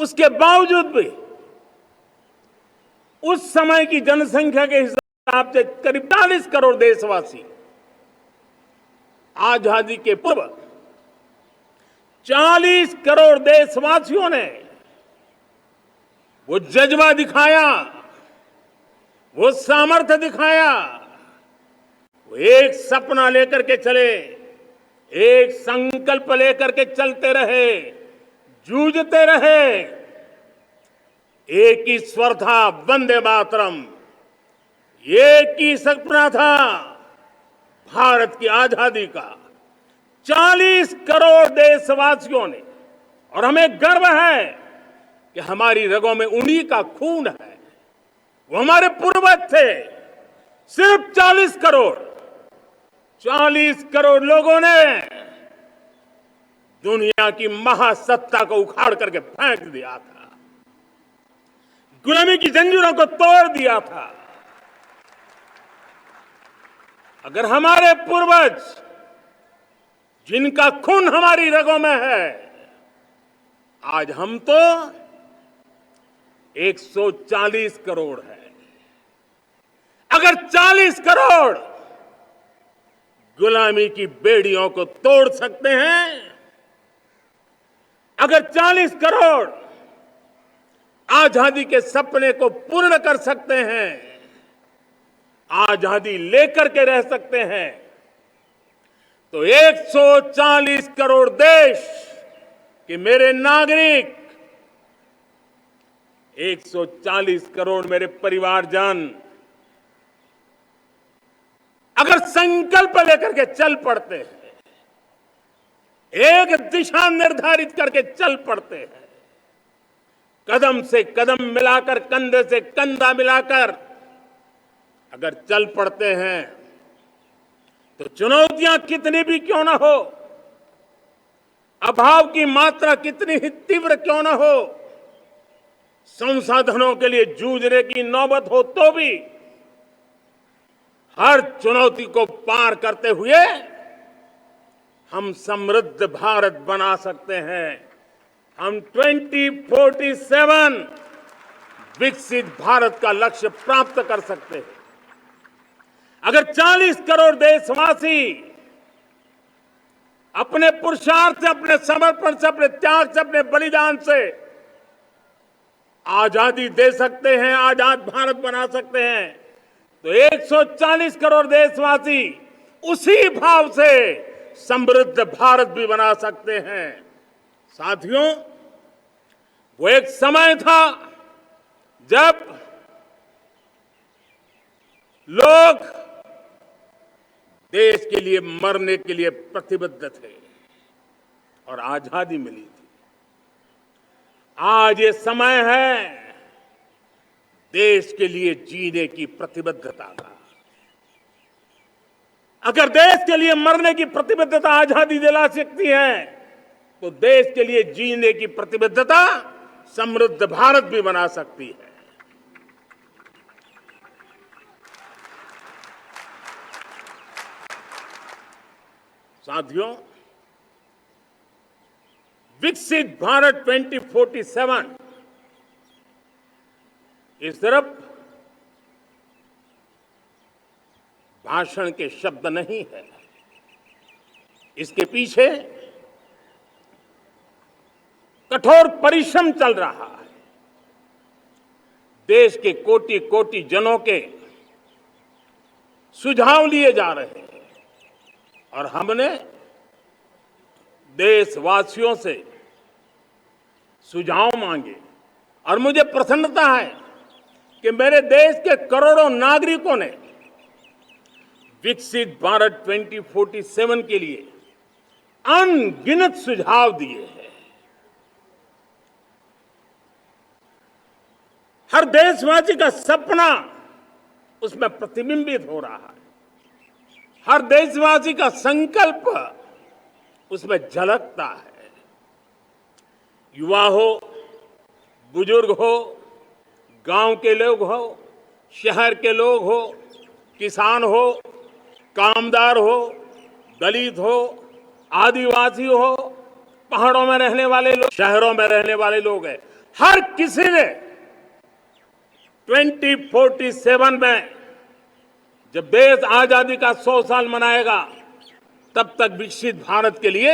उसके बावजूद भी उस समय की जनसंख्या के हिसाब से करीब 40 करोड़ देशवासी आजादी के पूर्व 40 करोड़ देशवासियों ने वो जज्बा दिखाया, वो सामर्थ्य दिखाया, वो एक सपना लेकर के चले, एक संकल्प लेकर के चलते रहे, जूझते रहे। एक ही स्वर था, वंदे मातरम। एक ही सपना था, भारत की आजादी का। 40 करोड़ देशवासियों ने, और हमें गर्व है कि हमारी रगों में उन्हीं का खून है। वो हमारे पूर्वज थे। सिर्फ 40 करोड़ लोगों ने दुनिया की महासत्ता को उखाड़ करके फेंक दिया था, गुलामी की जंजीरों को तोड़ दिया था। अगर हमारे पूर्वज, जिनका खून हमारी रगों में है, आज हम तो 140 करोड़ है। अगर 40 करोड़ गुलामी की बेड़ियों को तोड़ सकते हैं, अगर 40 करोड़ आजादी के सपने को पूर्ण कर सकते हैं, आजादी लेकर के रह सकते हैं, तो 140 करोड़ देश के मेरे नागरिक, 140 करोड़ मेरे परिवारजन अगर संकल्प लेकर के चल पड़ते हैं, एक दिशा निर्धारित करके चल पड़ते हैं, कदम से कदम मिलाकर, कंधे से कंधा मिलाकर अगर चल पड़ते हैं, तो चुनौतियां कितनी भी क्यों ना हो, अभाव की मात्रा कितनी ही तीव्र क्यों ना हो, संसाधनों के लिए जूझने की नौबत हो, तो भी हर चुनौती को पार करते हुए हम समृद्ध भारत बना सकते हैं। हम 2047 विकसित भारत का लक्ष्य प्राप्त कर सकते हैं। अगर 40 करोड़ देशवासी अपने पुरुषार्थ से, अपने समर्पण से, अपने त्याग से, अपने बलिदान से आजादी दे सकते हैं, आजाद भारत बना सकते हैं, तो 140 करोड़ देशवासी उसी भाव से समृद्ध भारत भी बना सकते हैं। साथियों, वो एक समय था जब लोग देश के लिए मरने के लिए प्रतिबद्ध थे और आजादी मिली थी। आज ये समय है देश के लिए जीने की प्रतिबद्धता का। अगर देश के लिए मरने की प्रतिबद्धता आजादी दिला सकती है, तो देश के लिए जीने की प्रतिबद्धता समृद्ध भारत भी बना सकती है। साथियों, विकसित भारत 2047 ये सिर्फ भाषण के शब्द नहीं है। इसके पीछे कठोर परिश्रम चल रहा है। देश के कोटि कोटि जनों के सुझाव लिए जा रहे हैं और हमने देशवासियों से सुझाव मांगे। और मुझे प्रसन्नता है कि मेरे देश के करोड़ों नागरिकों ने विकसित भारत 2047 के लिए अनगिनत सुझाव दिए हैं। हर देशवासी का सपना उसमें प्रतिबिंबित हो रहा है। हर देशवासी का संकल्प उसमें झलकता है। युवा हो, बुजुर्ग हो, गांव के लोग हो, शहर के लोग हो, किसान हो, कामदार हो, दलित हो, आदिवासी हो, पहाड़ों में रहने वाले लोग, शहरों में रहने वाले लोग हैं, हर किसी ने 2047 में जब देश आजादी का 100 साल मनाएगा तब तक विकसित भारत के लिए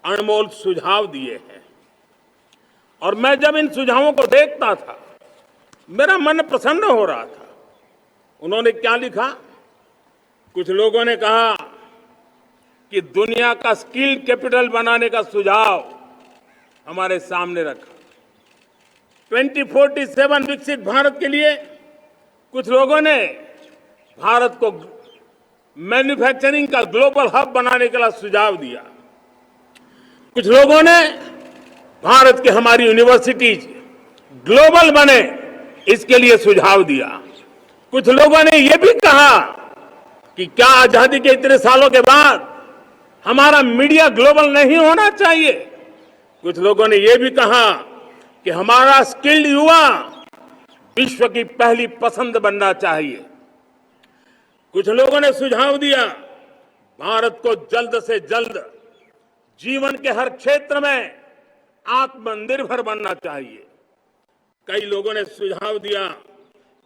अनमोल सुझाव दिए हैं। और मैं जब इन सुझावों को देखता था मेरा मन प्रसन्न हो रहा था। उन्होंने क्या लिखा? कुछ लोगों ने कहा कि दुनिया का स्किल कैपिटल बनाने का सुझाव हमारे सामने रखा। 2047 विकसित भारत के लिए कुछ लोगों ने भारत को मैन्युफैक्चरिंग का ग्लोबल हब बनाने का सुझाव दिया। कुछ लोगों ने भारत की हमारी यूनिवर्सिटीज ग्लोबल बने इसके लिए सुझाव दिया। कुछ लोगों ने यह भी कहा कि क्या आजादी के इतने सालों के बाद हमारा मीडिया ग्लोबल नहीं होना चाहिए। कुछ लोगों ने यह भी कहा कि हमारा स्किल्ड युवा विश्व की पहली पसंद बनना चाहिए। कुछ लोगों ने सुझाव दिया भारत को जल्द से जल्द जीवन के हर क्षेत्र में आत्मनिर्भर बनना चाहिए। कई लोगों ने सुझाव दिया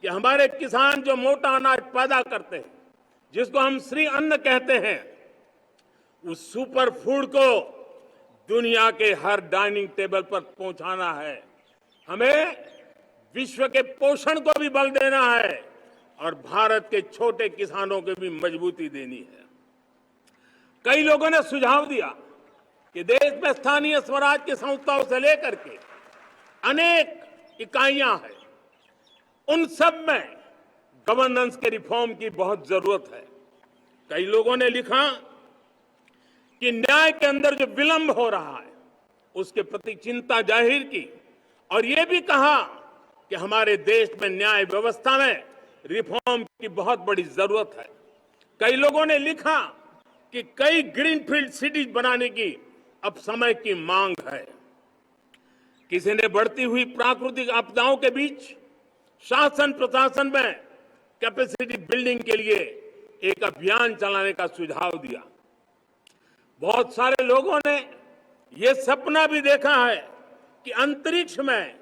कि हमारे किसान जो मोटा अनाज पैदा करते हैं, जिसको हम श्री अन्न कहते हैं, उस सुपर फूड को दुनिया के हर डाइनिंग टेबल पर पहुंचाना है। हमें विश्व के पोषण को भी बल देना है और भारत के छोटे किसानों को भी मजबूती देनी है। कई लोगों ने सुझाव दिया कि देश में स्थानीय स्वराज की संस्थाओं से लेकर के अनेक इकाइयां हैं, उन सब में गवर्नेंस के रिफॉर्म की बहुत जरूरत है। कई लोगों ने लिखा कि न्याय के अंदर जो विलंब हो रहा है उसके प्रति चिंता जाहिर की और यह भी कहा कि हमारे देश में न्याय व्यवस्था में रिफॉर्म की बहुत बड़ी जरूरत है। कई लोगों ने लिखा कि कई ग्रीनफील्ड सिटीज बनाने की अब समय की मांग है। किसी ने बढ़ती हुई प्राकृतिक आपदाओं के बीच शासन प्रशासन में कैपेसिटी बिल्डिंग के लिए एक अभियान चलाने का सुझाव दिया। बहुत सारे लोगों ने यह सपना भी देखा है कि अंतरिक्ष में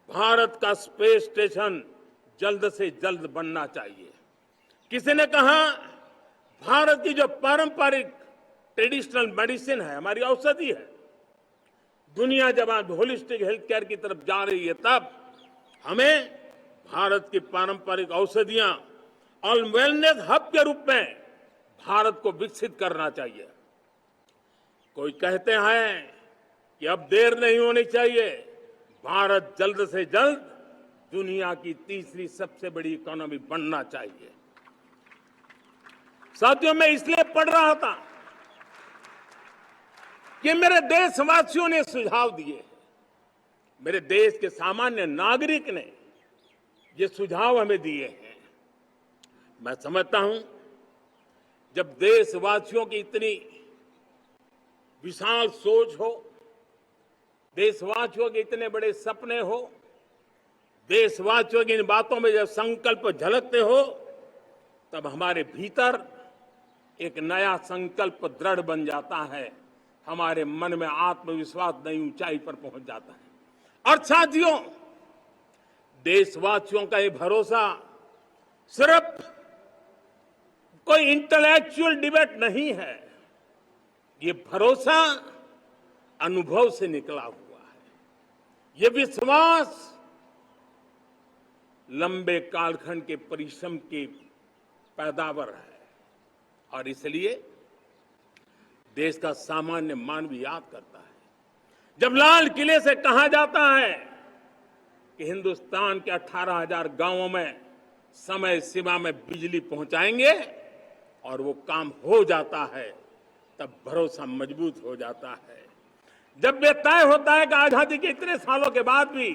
भारत का स्पेस स्टेशन जल्द से जल्द बनना चाहिए। किसी ने कहा भारत की जो पारंपरिक ट्रेडिशनल मेडिसिन है, हमारी औषधि है, दुनिया जब आज होलिस्टिक हेल्थ केयर की तरफ जा रही है तब हमें भारत की पारंपरिक औषधियां और वेलनेस हब के रूप में भारत को विकसित करना चाहिए। कोई कहते हैं कि अब देर नहीं होनी चाहिए, भारत जल्द से जल्द दुनिया की तीसरी सबसे बड़ी इकोनॉमी बनना चाहिए। साथियों, मैं इसलिए पढ़ रहा था कि मेरे देशवासियों ने सुझाव दिए, मेरे देश के सामान्य नागरिक ने ये सुझाव हमें दिए हैं। मैं समझता हूं जब देशवासियों की इतनी विशाल सोच हो, देशवासियों के इतने बड़े सपने हो, देशवासियों की इन बातों में जब संकल्प झलकते हो तब हमारे भीतर एक नया संकल्प दृढ़ बन जाता है, हमारे मन में आत्मविश्वास नई ऊंचाई पर पहुंच जाता है। और साथियों, देशवासियों का ये भरोसा सिर्फ कोई इंटेलेक्चुअल डिबेट नहीं है, ये भरोसा अनुभव से निकला हुआ है। ये विश्वास लंबे कालखंड के परिश्रम की पैदावार है और इसलिए देश का सामान्य मानव याद करता है जब लाल किले से कहा जाता है कि हिंदुस्तान के 18,000 गांवों में समय सीमा में बिजली पहुंचाएंगे और वो काम हो जाता है, तब भरोसा मजबूत हो जाता है। जब ये तय होता है कि आजादी के इतने सालों के बाद भी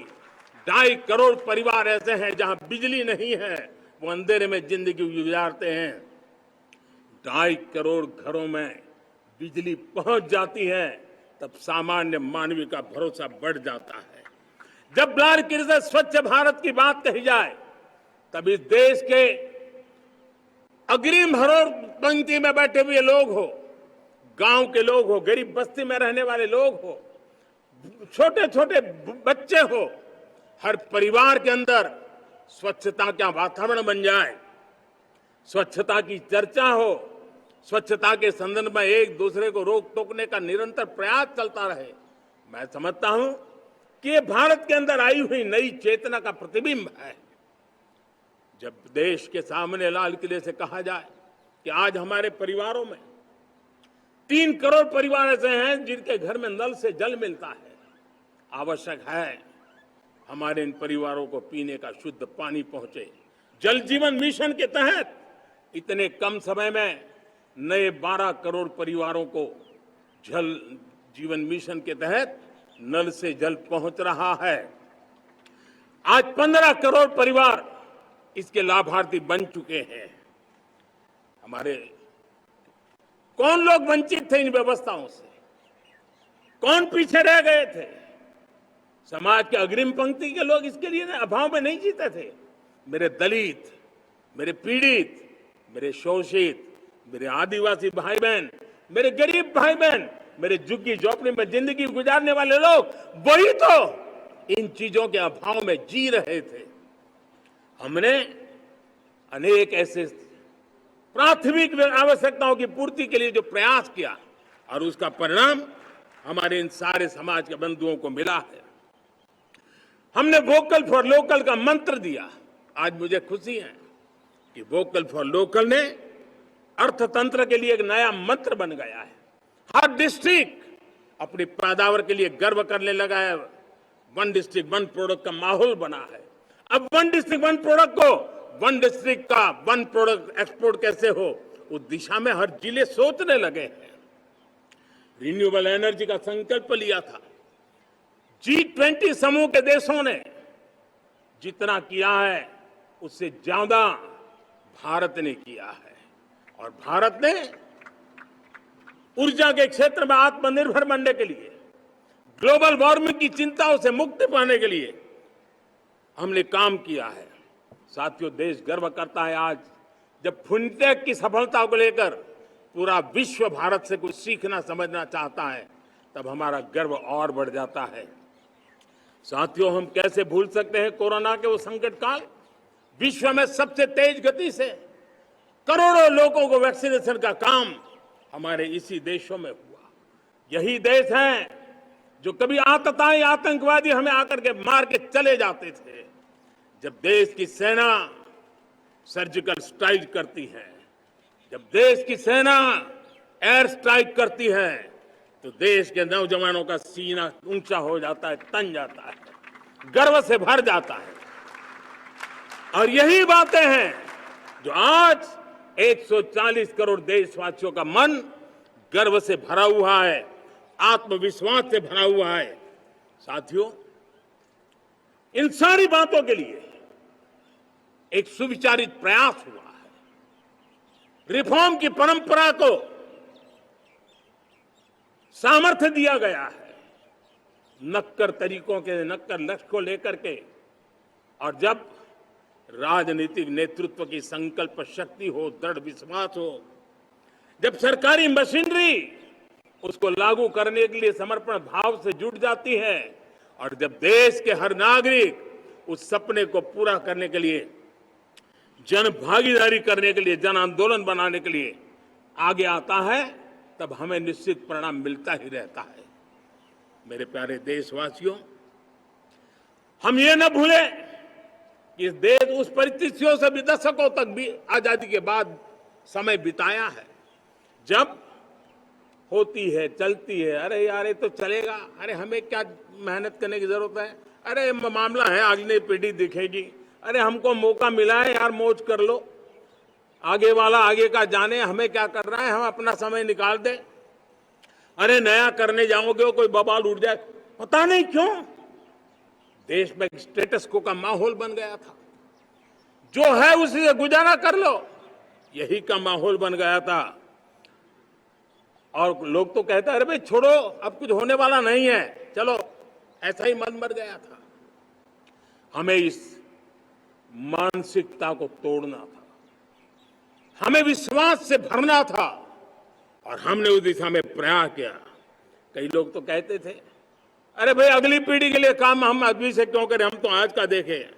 2.5 करोड़ परिवार ऐसे हैं जहां बिजली नहीं है, वो अंधेरे में जिंदगी गुजारते हैं, 2.5 करोड़ घरों में बिजली पहुंच जाती है, तब सामान्य मानवीय का भरोसा बढ़ जाता है। जब लाल किले से स्वच्छ भारत की बात कही जाए तब इस देश के अग्रिम हरोड़ पंक्ति में बैठे हुए लोग हो, गांव के लोग हो, गरीब बस्ती में रहने वाले लोग हो, छोटे छोटे बच्चे हो, हर परिवार के अंदर स्वच्छता का वातावरण बन जाए, स्वच्छता की चर्चा हो, स्वच्छता के संदर्भ में एक दूसरे को रोक टोकने का निरंतर प्रयास चलता रहे। मैं समझता हूं कि ये भारत के अंदर आई हुई नई चेतना का प्रतिबिंब है। जब देश के सामने लाल किले से कहा जाए कि आज हमारे परिवारों में 3 करोड़ परिवार ऐसे हैं जिनके घर में नल से जल मिलता है, आवश्यक है हमारे इन परिवारों को पीने का शुद्ध पानी पहुंचे। जल जीवन मिशन के तहत इतने कम समय में नए 12 करोड़ परिवारों को जल जीवन मिशन के तहत नल से जल पहुंच रहा है। आज 15 करोड़ परिवार इसके लाभार्थी बन चुके हैं। हमारे कौन लोग वंचित थे इन व्यवस्थाओं से? कौन पीछे रह गए थे? समाज के अग्रिम पंक्ति के लोग इसके लिए अभाव में नहीं जीते थे। मेरे दलित, मेरे पीड़ित, मेरे शोषित, मेरे आदिवासी भाई बहन, मेरे गरीब भाई बहन, मेरे झुग्गी झोपड़ी में जिंदगी गुजारने वाले लोग, वही तो इन चीजों के अभाव में जी रहे थे। हमने अनेक ऐसे प्राथमिक आवश्यकताओं की पूर्ति के लिए जो प्रयास किया और उसका परिणाम हमारे इन सारे समाज के बंधुओं को मिला है। हमने वोकल फॉर लोकल का मंत्र दिया। आज मुझे खुशी है कि वोकल फॉर लोकल ने अर्थतंत्र के लिए एक नया मंत्र बन गया है। हर डिस्ट्रिक्ट अपनी पैदावार के लिए गर्व करने लगा है। 1 डिस्ट्रिक्ट 1 प्रोडक्ट का माहौल बना है। अब 1 डिस्ट्रिक्ट 1 प्रोडक्ट को 1 डिस्ट्रिक्ट का 1 प्रोडक्ट एक्सपोर्ट कैसे हो, उस दिशा में हर जिले सोचने लगे हैं। रिन्यूएबल एनर्जी का संकल्प लिया था। G20 समूह के देशों ने जितना किया है उससे ज्यादा भारत ने किया है। और भारत ने ऊर्जा के क्षेत्र में आत्मनिर्भर बनने के लिए, ग्लोबल वार्मिंग की चिंताओं से मुक्ति पाने के लिए हमने काम किया है। साथियों, देश गर्व करता है आज जब फिनटेक की सफलता को लेकर पूरा विश्व भारत से कुछ सीखना समझना चाहता है, तब हमारा गर्व और बढ़ जाता है। साथियों, हम कैसे भूल सकते हैं कोरोना के वो संकट काल। विश्व में सबसे तेज गति से करोड़ों लोगों को वैक्सीनेशन का काम हमारे इसी देशों में हुआ। यही देश हैं जो कभी आतताई आतंकवादी हमें आकर के मार के चले जाते थे। जब देश की सेना सर्जिकल स्ट्राइक करती है, जब देश की सेना एयर स्ट्राइक करती है, तो देश के नौजवानों का सीना ऊंचा हो जाता है, तन जाता है, गर्व से भर जाता है। और यही बातें हैं जो आज 140 करोड़ देशवासियों का मन गर्व से भरा हुआ है, आत्मविश्वास से भरा हुआ है। साथियों, इन सारी बातों के लिए एक सुविचारित प्रयास हुआ है। रिफॉर्म की परंपरा को सामर्थ्य दिया गया है। नक्कर तरीकों के, नक्कर लक्ष्य को लेकर के, और जब राजनीतिक नेतृत्व की संकल्प शक्ति हो, दृढ़ विश्वास हो, जब सरकारी मशीनरी उसको लागू करने के लिए समर्पण भाव से जुट जाती है, और जब देश के हर नागरिक उस सपने को पूरा करने के लिए, जन भागीदारी करने के लिए, जन आंदोलन बनाने के लिए आगे आता है, तब हमें निश्चित परिणाम मिलता ही रहता है। मेरे प्यारे देशवासियों, हम ये न भूलें कि इस देश उस परिस्थितियों से भी दशकों तक भी आजादी के बाद समय बिताया है, जब होती है, चलती है, अरे यार ये तो चलेगा, अरे हमें क्या मेहनत करने की जरूरत है, अरे मामला है अगली पीढ़ी दिखेगी, अरे हमको मौका मिला है यार, मौज कर लो, आगे वाला आगे का जाने, हमें क्या कर रहा है, हम अपना समय निकाल दें। अरे नया करने जाओगे कोई बवाल उठ जाए, पता नहीं क्यों देश में स्टेटस को का माहौल बन गया था। जो है उसी से गुजारा कर लो, यही का माहौल बन गया था। और लोग तो कहते हैं अरे भाई छोड़ो, अब कुछ होने वाला नहीं है, चलो, ऐसा ही मन बन गया था। हमें इस मानसिकता को तोड़ना था, हमें विश्वास से भरना था, और हमने उस दिशा में प्रयास किया। कई लोग तो कहते थे अरे भाई, अगली पीढ़ी के लिए काम हम अभी से क्यों करें, हम तो आज का देखें।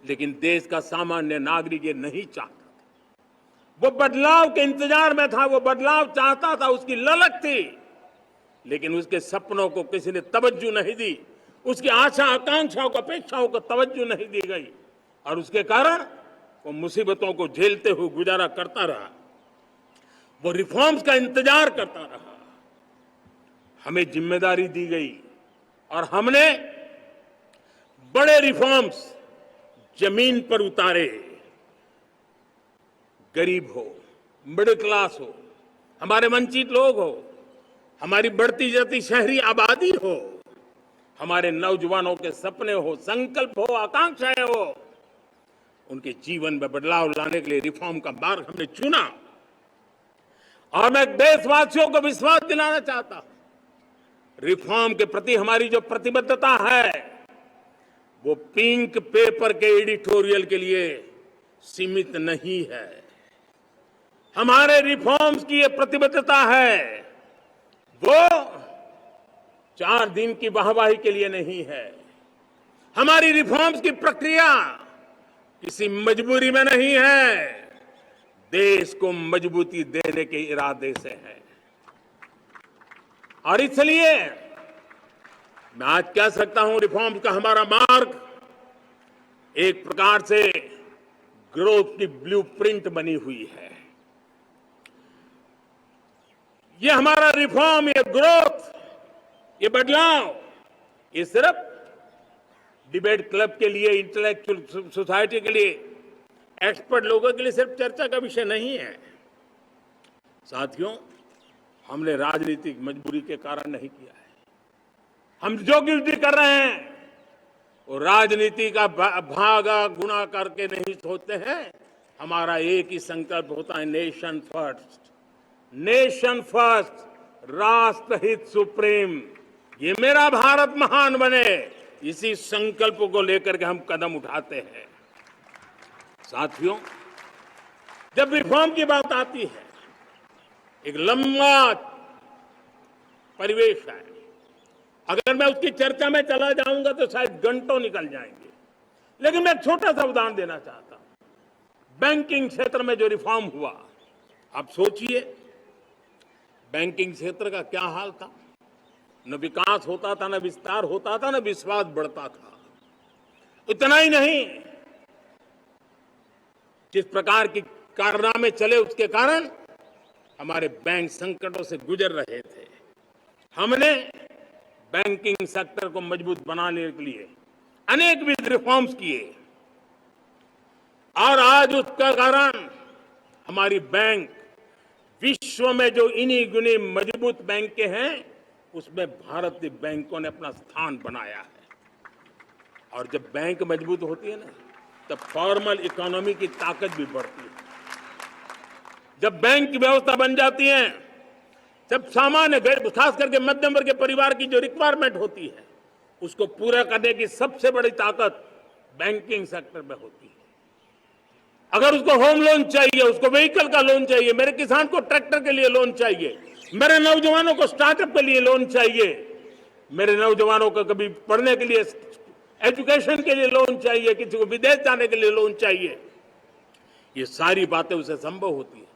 लेकिन देश का सामान्य नागरिक ये नहीं चाहता। वो बदलाव के इंतजार में था, वो बदलाव चाहता था, उसकी ललक थी, लेकिन उसके सपनों को किसी ने तवज्जो नहीं दी, उसकी आशा आकांक्षाओं को अपेक्षाओं को तवज्जो नहीं दी गई, और उसके कारण वो मुसीबतों को झेलते हुए गुजारा करता रहा। वो रिफॉर्म्स का इंतजार करता रहा। हमें जिम्मेदारी दी गई और हमने बड़े रिफॉर्म्स जमीन पर उतारे। गरीब हो, मिडिल क्लास हो, हमारे वंचित लोग हो, हमारी बढ़ती जाती शहरी आबादी हो, हमारे नौजवानों के सपने हो, संकल्प हो, आकांक्षाएं हो, उनके जीवन में बदलाव लाने के लिए रिफॉर्म का मार्ग हमने चुना। और मैं देशवासियों को विश्वास दिलाना चाहता हूं, रिफॉर्म के प्रति हमारी जो प्रतिबद्धता है वो पिंक पेपर के एडिटोरियल के लिए सीमित नहीं है। हमारे रिफॉर्म्स की ये प्रतिबद्धता है, वो 4 दिन की वाहवाही के लिए नहीं है। हमारी रिफॉर्म्स की प्रक्रिया किसी मजबूरी में नहीं है, देश को मजबूती देने के इरादे से है। और इसलिए मैं आज कह सकता हूं, रिफॉर्म का हमारा मार्ग एक प्रकार से ग्रोथ की ब्लूप्रिंट बनी हुई है। ये हमारा रिफॉर्म, ये ग्रोथ, ये बदलाव, ये सिर्फ डिबेट क्लब के लिए, इंटेलेक्चुअल सोसाइटी के लिए, एक्सपर्ट लोगों के लिए सिर्फ चर्चा का विषय नहीं है। साथियों, हमने राजनीतिक मजबूरी के कारण नहीं किया है। हम जो कुछ भी कर रहे हैं वो राजनीति का भागा गुणा करके नहीं सोचते हैं। हमारा एक ही संकल्प होता है, नेशन फर्स्ट, नेशन फर्स्ट, राष्ट्रहित सुप्रीम। ये मेरा भारत महान बने, इसी संकल्प को लेकर के हम कदम उठाते हैं। साथियों, जब रिफॉर्म की बात आती है, एक लंबा परिवेश है। अगर मैं उसकी चर्चा में चला जाऊंगा तो शायद घंटों निकल जाएंगे, लेकिन मैं एक छोटा सा उदाहरण देना चाहता हूं। बैंकिंग क्षेत्र में जो रिफॉर्म हुआ, आप सोचिए, बैंकिंग क्षेत्र का क्या हाल था। न विकास होता था, न विस्तार होता था, न विश्वास बढ़ता था। इतना ही नहीं, जिस प्रकार की कारनामे चले उसके कारण हमारे बैंक संकटों से गुजर रहे थे। हमने बैंकिंग सेक्टर को मजबूत बनाने के लिए अनेक विध रिफॉर्म्स किए, और आज उसका कारण हमारी बैंक विश्व में जो इन्हीं गुनी मजबूत बैंक के हैं, उसमें भारतीय बैंकों ने अपना स्थान बनाया है। और जब बैंक मजबूत होती है ना, तब फॉर्मल इकोनॉमी की ताकत भी बढ़ती है। जब बैंक की व्यवस्था बन जाती है, जब सामान्य, खास करके मध्यम वर्ग के परिवार की जो रिक्वायरमेंट होती है, उसको पूरा करने की सबसे बड़ी ताकत बैंकिंग सेक्टर में होती है। अगर उसको होम लोन चाहिए, उसको व्हीकल का लोन चाहिए, मेरे किसान को ट्रैक्टर के लिए लोन चाहिए, मेरे नौजवानों को स्टार्टअप के लिए लोन चाहिए, मेरे नौजवानों को कभी पढ़ने के लिए, एजुकेशन के लिए लोन चाहिए, किसी को विदेश जाने के लिए लोन चाहिए, ये सारी बातें उसे संभव होती है।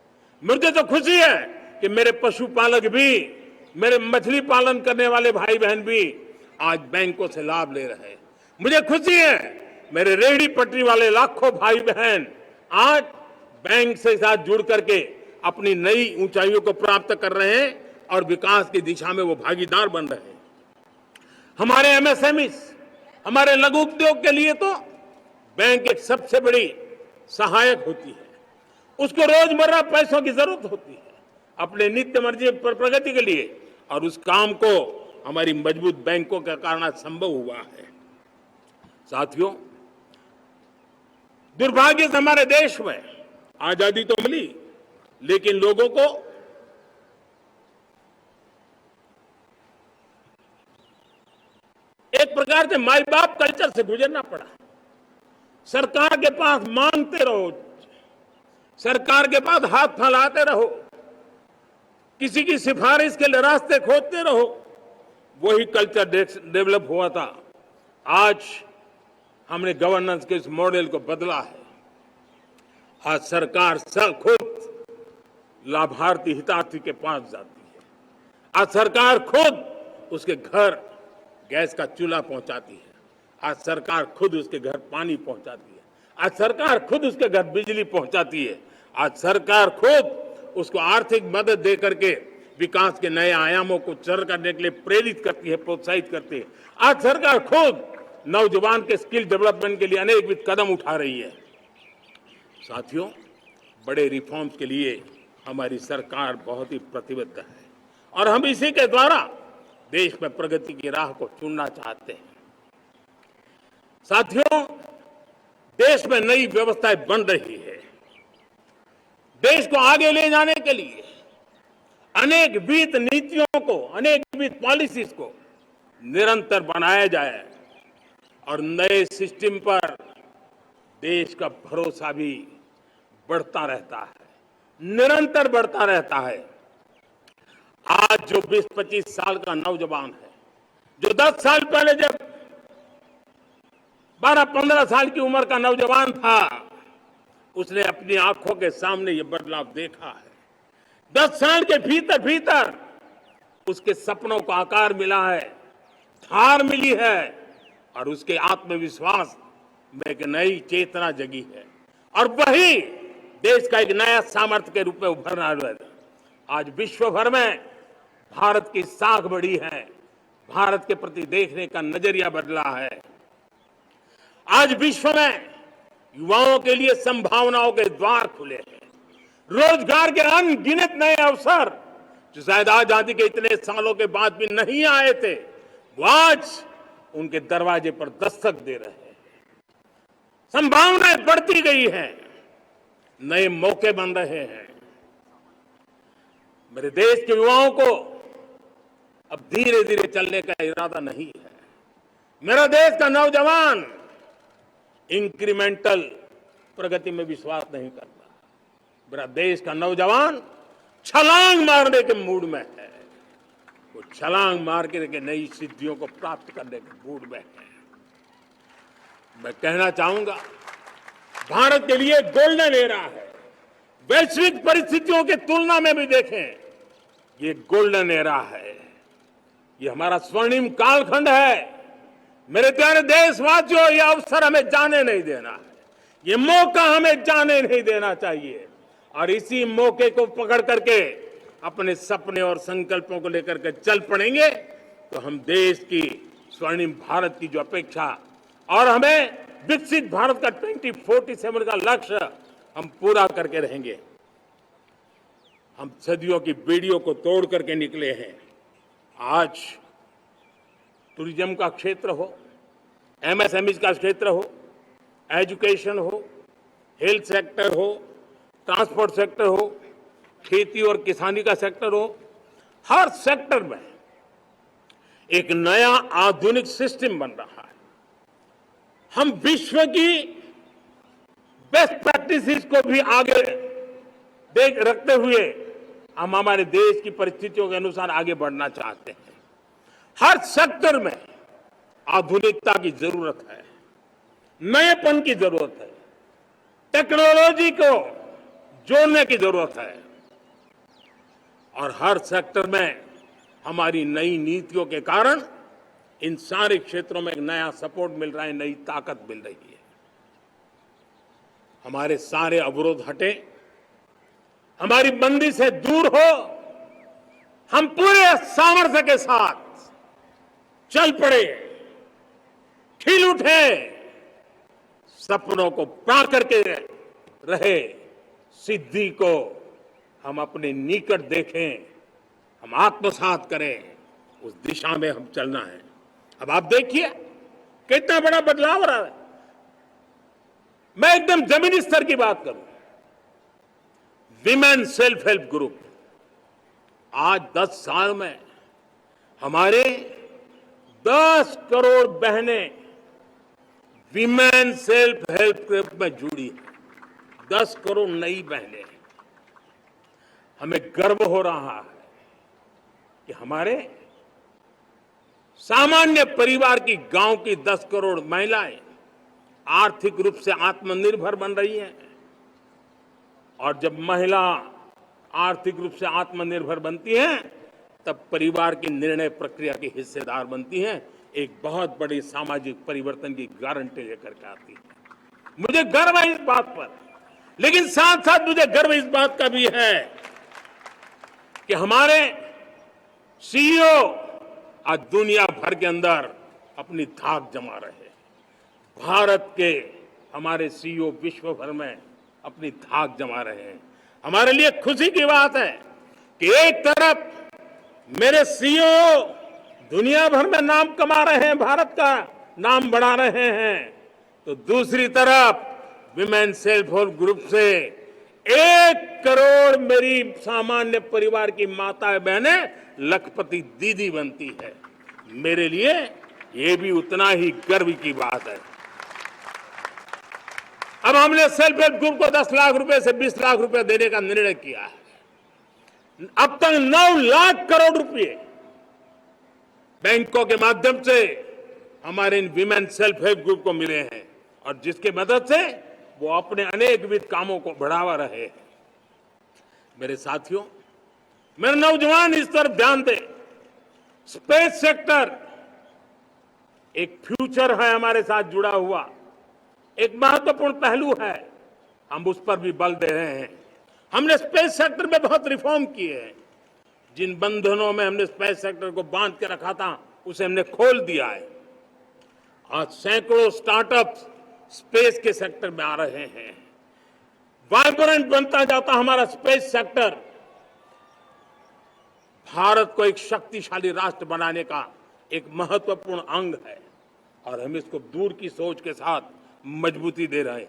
मुझे तो खुशी है कि मेरे पशुपालक भी, मेरे मछली पालन करने वाले भाई बहन भी आज बैंकों से लाभ ले रहे हैं। मुझे खुशी है मेरे रेहड़ी पटरी वाले लाखों भाई बहन आज बैंक से साथ जुड़ करके अपनी नई ऊंचाइयों को प्राप्त कर रहे हैं और विकास की दिशा में वो भागीदार बन रहे हैं। हमारे एमएसएमई, हमारे लघु उद्योग के लिए तो बैंक एक सबसे बड़ी सहायक होती है। उसको रोजमर्रा पैसों की जरूरत होती है अपने नित्य मर्जी पर प्रगति के लिए, और उस काम को हमारी मजबूत बैंकों के कारण संभव हुआ है। साथियों, दुर्भाग्य से हमारे देश में आजादी तो मिली, लेकिन लोगों को एक प्रकार से माई बाप कल्चर से गुजरना पड़ा। सरकार के पास मांगते रहो, सरकार के पास हाथ फैलाते रहो, किसी की सिफारिश के लिए रास्ते खोजते रहो, वही कल्चर डेवलप हुआ था। आज हमने गवर्नेंस के इस मॉडल को बदला है। आज सरकार खुद लाभार्थी हितार्थी के पास जाती है। आज सरकार खुद उसके घर गैस का चूल्हा पहुंचाती है। आज सरकार खुद उसके घर पानी पहुंचाती है। आज सरकार खुद उसके घर बिजली पहुंचाती है। आज सरकार खुद उसको आर्थिक मदद दे करके विकास के नए आयामों को सर करने के लिए प्रेरित करती है, प्रोत्साहित करती है। आज सरकार खुद नौजवान के स्किल डेवलपमेंट के लिए अनेकविध कदम उठा रही है। साथियों, बड़े रिफॉर्म्स के लिए हमारी सरकार बहुत ही प्रतिबद्ध है और हम इसी के द्वारा देश में प्रगति की राह को चुनना चाहते हैं। साथियों, देश में नई व्यवस्थाएं बन रही है। देश को आगे ले जाने के लिए अनेक वित्त नीतियों को, अनेक वित्त पॉलिसीज को निरंतर बनाया जाए और नए सिस्टम पर देश का भरोसा भी बढ़ता रहता है, निरंतर बढ़ता रहता है। आज जो 20-25 साल का नौजवान है, जो 10 साल पहले जब 12-15 साल की उम्र का नौजवान था, उसने अपनी आंखों के सामने ये बदलाव देखा है। 10 साल के भीतर भीतर उसके सपनों को आकार मिला है, धार मिली है और उसके आत्मविश्वास में एक नई चेतना जगी है और वही देश का एक नया सामर्थ्य के रूप में उभरना है। आज विश्व भर में भारत की साख बढ़ी है, भारत के प्रति देखने का नजरिया बदला है। आज विश्व में युवाओं के लिए संभावनाओं के द्वार खुले हैं। रोजगार के अनगिनत नए अवसर जो शायद आजादी के इतने सालों के बाद भी नहीं आए थे, वो आज उनके दरवाजे पर दस्तक दे रहे हैं। संभावनाएं बढ़ती गई हैं, नए मौके बन रहे हैं। मेरे देश के युवाओं को अब धीरे धीरे चलने का इरादा नहीं है। मेरा देश का नौजवान इंक्रीमेंटल प्रगति में विश्वास नहीं करता। मेरा देश का नौजवान छलांग मारने के मूड में है। वो छलांग मार के नई सिद्धियों को प्राप्त करने के मूड में है। मैं कहना चाहूंगा, भारत के लिए गोल्डन एरा है। वैश्विक परिस्थितियों की तुलना में भी देखें, ये गोल्डन एरा है। ये हमारा स्वर्णिम कालखंड है। मेरे प्यारे देशवासियों, ये अवसर हमें जाने नहीं देना है। ये मौका हमें जाने नहीं देना चाहिए और इसी मौके को पकड़ करके अपने सपने और संकल्पों को लेकर के चल पड़ेंगे तो हम देश की स्वर्णिम भारत की जो अपेक्षा और हमें विकसित भारत का 2047 का लक्ष्य हम पूरा करके रहेंगे। हम सदियों की बेड़ियों को तोड़ करके निकले हैं। आज टूरिज्म का क्षेत्र हो, एमएसएमई का क्षेत्र हो, एजुकेशन हो, हेल्थ सेक्टर हो, ट्रांसपोर्ट सेक्टर हो, खेती और किसानी का सेक्टर हो, हर सेक्टर में एक नया आधुनिक सिस्टम बन रहा है। हम विश्व की बेस्ट प्रैक्टिसेस को भी आगे देख रखते हुए हम हमारे देश की परिस्थितियों के अनुसार आगे बढ़ना चाहते हैं। हर सेक्टर में आधुनिकता की जरूरत है, नएपन की जरूरत है, टेक्नोलॉजी को जोड़ने की जरूरत है और हर सेक्टर में हमारी नई नीतियों के कारण इन सारे क्षेत्रों में एक नया सपोर्ट मिल रहा है, नई ताकत मिल रही है। हमारे सारे अवरोध हटे, हमारी बंदी से दूर हो, हम पूरे सामर्थ्य के साथ चल पड़े, खिल उठे, सपनों को पा करके रहे, सिद्धि को हम अपने निकट देखें, हम आत्मसात करें, उस दिशा में हम चलना है। अब आप देखिए कितना बड़ा बदलाव हो रहा है। मैं एकदम जमीनी स्तर की बात करूं, विमेन सेल्फ हेल्प ग्रुप आज 10 साल में हमारे 10 करोड़ बहनें विमेन सेल्फ हेल्प ग्रुप में जुड़ी है। 10 करोड़ नई बहनें। हमें गर्व हो रहा है कि हमारे सामान्य परिवार की गांव की 10 करोड़ महिलाएं आर्थिक रूप से आत्मनिर्भर बन रही हैं। और जब महिला आर्थिक रूप से आत्मनिर्भर बनती हैं, तब परिवार की निर्णय प्रक्रिया की हिस्सेदार बनती हैं, एक बहुत बड़ी सामाजिक परिवर्तन की गारंटी लेकर के आती है। मुझे गर्व है इस बात पर, लेकिन साथ साथ मुझे गर्व इस बात का भी है कि हमारे सीईओ आज दुनिया भर के अंदर अपनी धाक जमा रहे हैं। भारत के हमारे सीईओ विश्व भर में अपनी धाक जमा रहे हैं। हमारे लिए खुशी की बात है कि एक तरफ मेरे सीईओ दुनिया भर में नाम कमा रहे हैं, भारत का नाम बढ़ा रहे हैं, तो दूसरी तरफ विमेन सेल्फ हेल्प ग्रुप से 1 करोड़ मेरी सामान्य परिवार की माताएं बहनें लखपति दीदी बनती है। मेरे लिए ये भी उतना ही गर्व की बात है। अब हमने सेल्फ हेल्प ग्रुप को 10 लाख रुपए से 20 लाख रुपए देने का निर्णय किया है। अब तक 9 लाख करोड़ रुपए बैंकों के माध्यम से हमारे इन विमेन सेल्फ हेल्प ग्रुप को मिले हैं, और जिसकी मदद से वो अपने अनेक विध कामों को बढ़ावा रहे हैं। मेरे साथियों, मेरे नौजवान इस तरफ ध्यान दें। स्पेस सेक्टर एक फ्यूचर है हमारे साथ जुड़ा हुआ, एक महत्वपूर्ण पहलू है। हम उस पर भी बल दे रहे हैं। हमने स्पेस सेक्टर में बहुत रिफॉर्म किए हैं। जिन बंधनों में हमने स्पेस सेक्टर को बांध के रखा था, उसे हमने खोल दिया है। आज सैकड़ों स्टार्टअप्स स्पेस के सेक्टर में आ रहे हैं। वाइब्रेंट बनता जाता हमारा स्पेस सेक्टर भारत को एक शक्तिशाली राष्ट्र बनाने का एक महत्वपूर्ण अंग है, और हम इसको दूर की सोच के साथ मजबूती दे रहे हैं।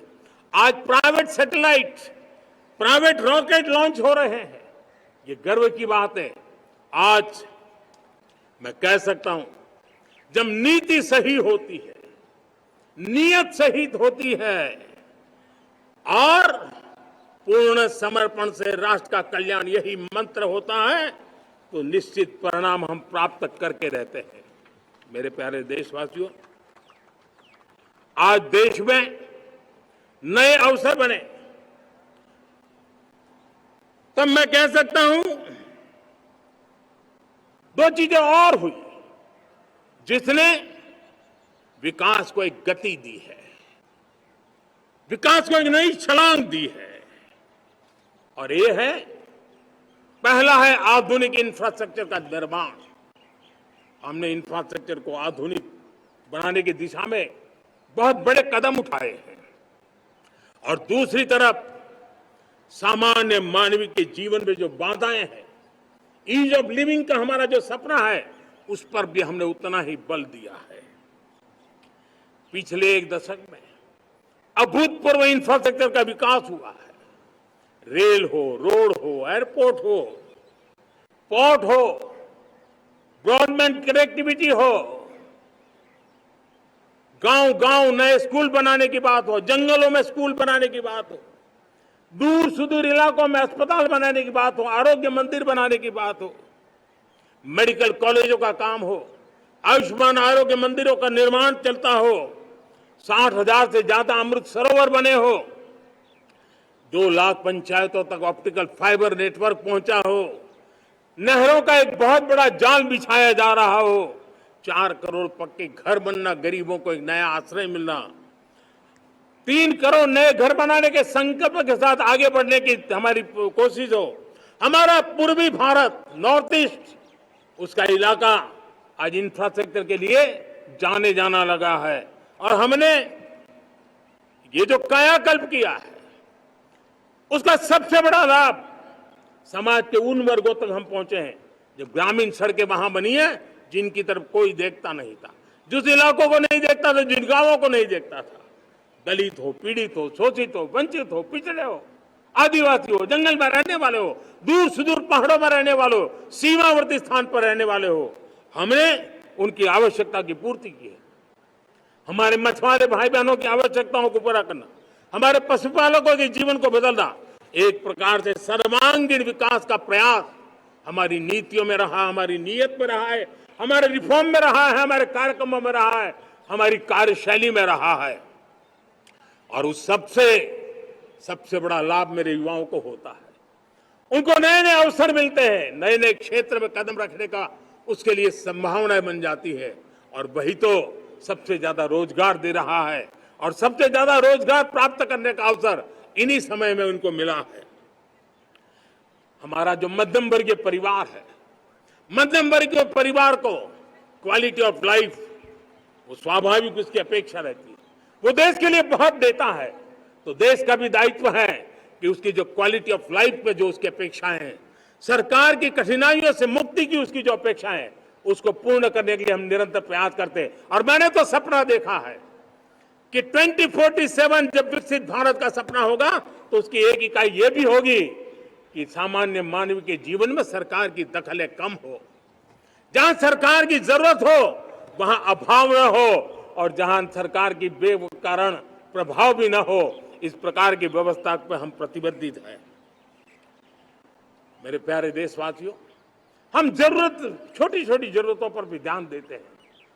आज private satellite, private rocket launch हो रहे हैं। ये गर्व की बात है। आज मैं कह सकता हूं, जब नीति सही होती है, नियत सही होती है और पूर्ण समर्पण से राष्ट्र का कल्याण यही मंत्र होता है, तो निश्चित परिणाम हम प्राप्त करके रहते हैं। मेरे प्यारे देशवासियों, आज देश में नए अवसर बने, तब मैं कह सकता हूं 2 चीजें और हुई जिसने विकास को एक गति दी है, विकास को एक नई छलांग दी है। और ये है, पहला है आधुनिक इंफ्रास्ट्रक्चर का निर्माण। हमने इंफ्रास्ट्रक्चर को आधुनिक बनाने की दिशा में बहुत बड़े कदम उठाए हैं। और दूसरी तरफ सामान्य मानवीय के जीवन में जो बाधाएं हैं, ईज ऑफ लिविंग का हमारा जो सपना है, उस पर भी हमने उतना ही बल दिया है। पिछले 1 दशक में अभूतपूर्व इंफ्रास्ट्रक्चर का विकास हुआ है। रेल हो, रोड हो, एयरपोर्ट हो, पोर्ट हो, ब्रॉडबैंड कनेक्टिविटी हो, गांव-गांव नए स्कूल बनाने की बात हो, जंगलों में स्कूल बनाने की बात हो, दूर सुदूर इलाकों में अस्पताल बनाने की बात हो, आरोग्य मंदिर बनाने की बात हो, मेडिकल कॉलेजों का काम हो, आयुष्मान आरोग्य मंदिरों का निर्माण चलता हो, 60,000 से ज्यादा अमृत सरोवर बने हो, 2 लाख पंचायतों तक ऑप्टिकल फाइबर नेटवर्क पहुंचा हो, नहरों का एक बहुत बड़ा जाल बिछाया जा रहा हो, 4 करोड़ पक्के घर बनना, गरीबों को एक नया आश्रय मिलना, 3 करोड़ नए घर बनाने के संकल्प के साथ आगे बढ़ने की हमारी कोशिश हो। हमारा पूर्वी भारत, नॉर्थ ईस्ट, उसका इलाका आज इंफ्रास्ट्रक्चर के लिए जाने जाना लगा है। और हमने ये जो कायाकल्प किया है, उसका सबसे बड़ा लाभ समाज के उन वर्गों तक हम पहुंचे हैं जो ग्रामीण सड़कें वहां बनी है, जिनकी तरफ कोई देखता नहीं था, जिस इलाकों को नहीं देखता था, जिन गांवों को नहीं देखता था। दलित हो, पीड़ित हो, शोषित हो, वंचित हो, पिछड़े हो, आदिवासी हो, जंगल में रहने वाले हो, दूर सुदूर पहाड़ों में रहने वाले हो, सीमावर्ती स्थान पर रहने वाले हो, हमने उनकी आवश्यकता की पूर्ति की है। हमारे मछुआरे भाई बहनों की आवश्यकताओं को पूरा करना, हमारे पशुपालकों के जीवन को बदलना, एक प्रकार से सर्वांगीण विकास का प्रयास हमारी नीतियों में रहा, हमारी नीयत में रहा है, हमारे रिफॉर्म में रहा है, हमारे कार्यक्रमों में रहा है, हमारी कार्यशैली में रहा है। और उस सबसे बड़ा लाभ मेरे युवाओं को होता है। उनको नए नए अवसर मिलते हैं, नए नए क्षेत्र में कदम रखने का उसके लिए संभावनाएं बन जाती है। और वही तो सबसे ज्यादा रोजगार दे रहा है। और सबसे ज्यादा रोजगार प्राप्त करने का अवसर इन्हीं समय में उनको मिला है। हमारा जो मध्यम वर्गीय परिवार है, मध्यम वर्गीय परिवार को क्वालिटी ऑफ लाइफ, वो स्वाभाविक उसकी अपेक्षा रहती है। वो देश के लिए बहुत देता है, तो देश का भी दायित्व है कि उसकी जो क्वालिटी ऑफ लाइफ पे जो उसकी अपेक्षाएं हैं, सरकार की कठिनाइयों से मुक्ति की उसकी जो अपेक्षाएं हैं, उसको पूर्ण करने के लिए हम निरंतर प्रयास करते हैं। और मैंने तो सपना देखा है कि 2047 जब विकसित भारत का सपना होगा तो उसकी एक इकाई ये भी होगी कि सामान्य मानव के जीवन में सरकार की दखलें कम हो, जहां सरकार की जरूरत हो वहां अभाव न हो, और जहां सरकार की बेकारण प्रभाव भी न हो, इस प्रकार की व्यवस्था पर हम प्रतिबद्ध हैं। मेरे प्यारे देशवासियों, हम छोटी छोटी जरूरतों पर भी ध्यान देते हैं,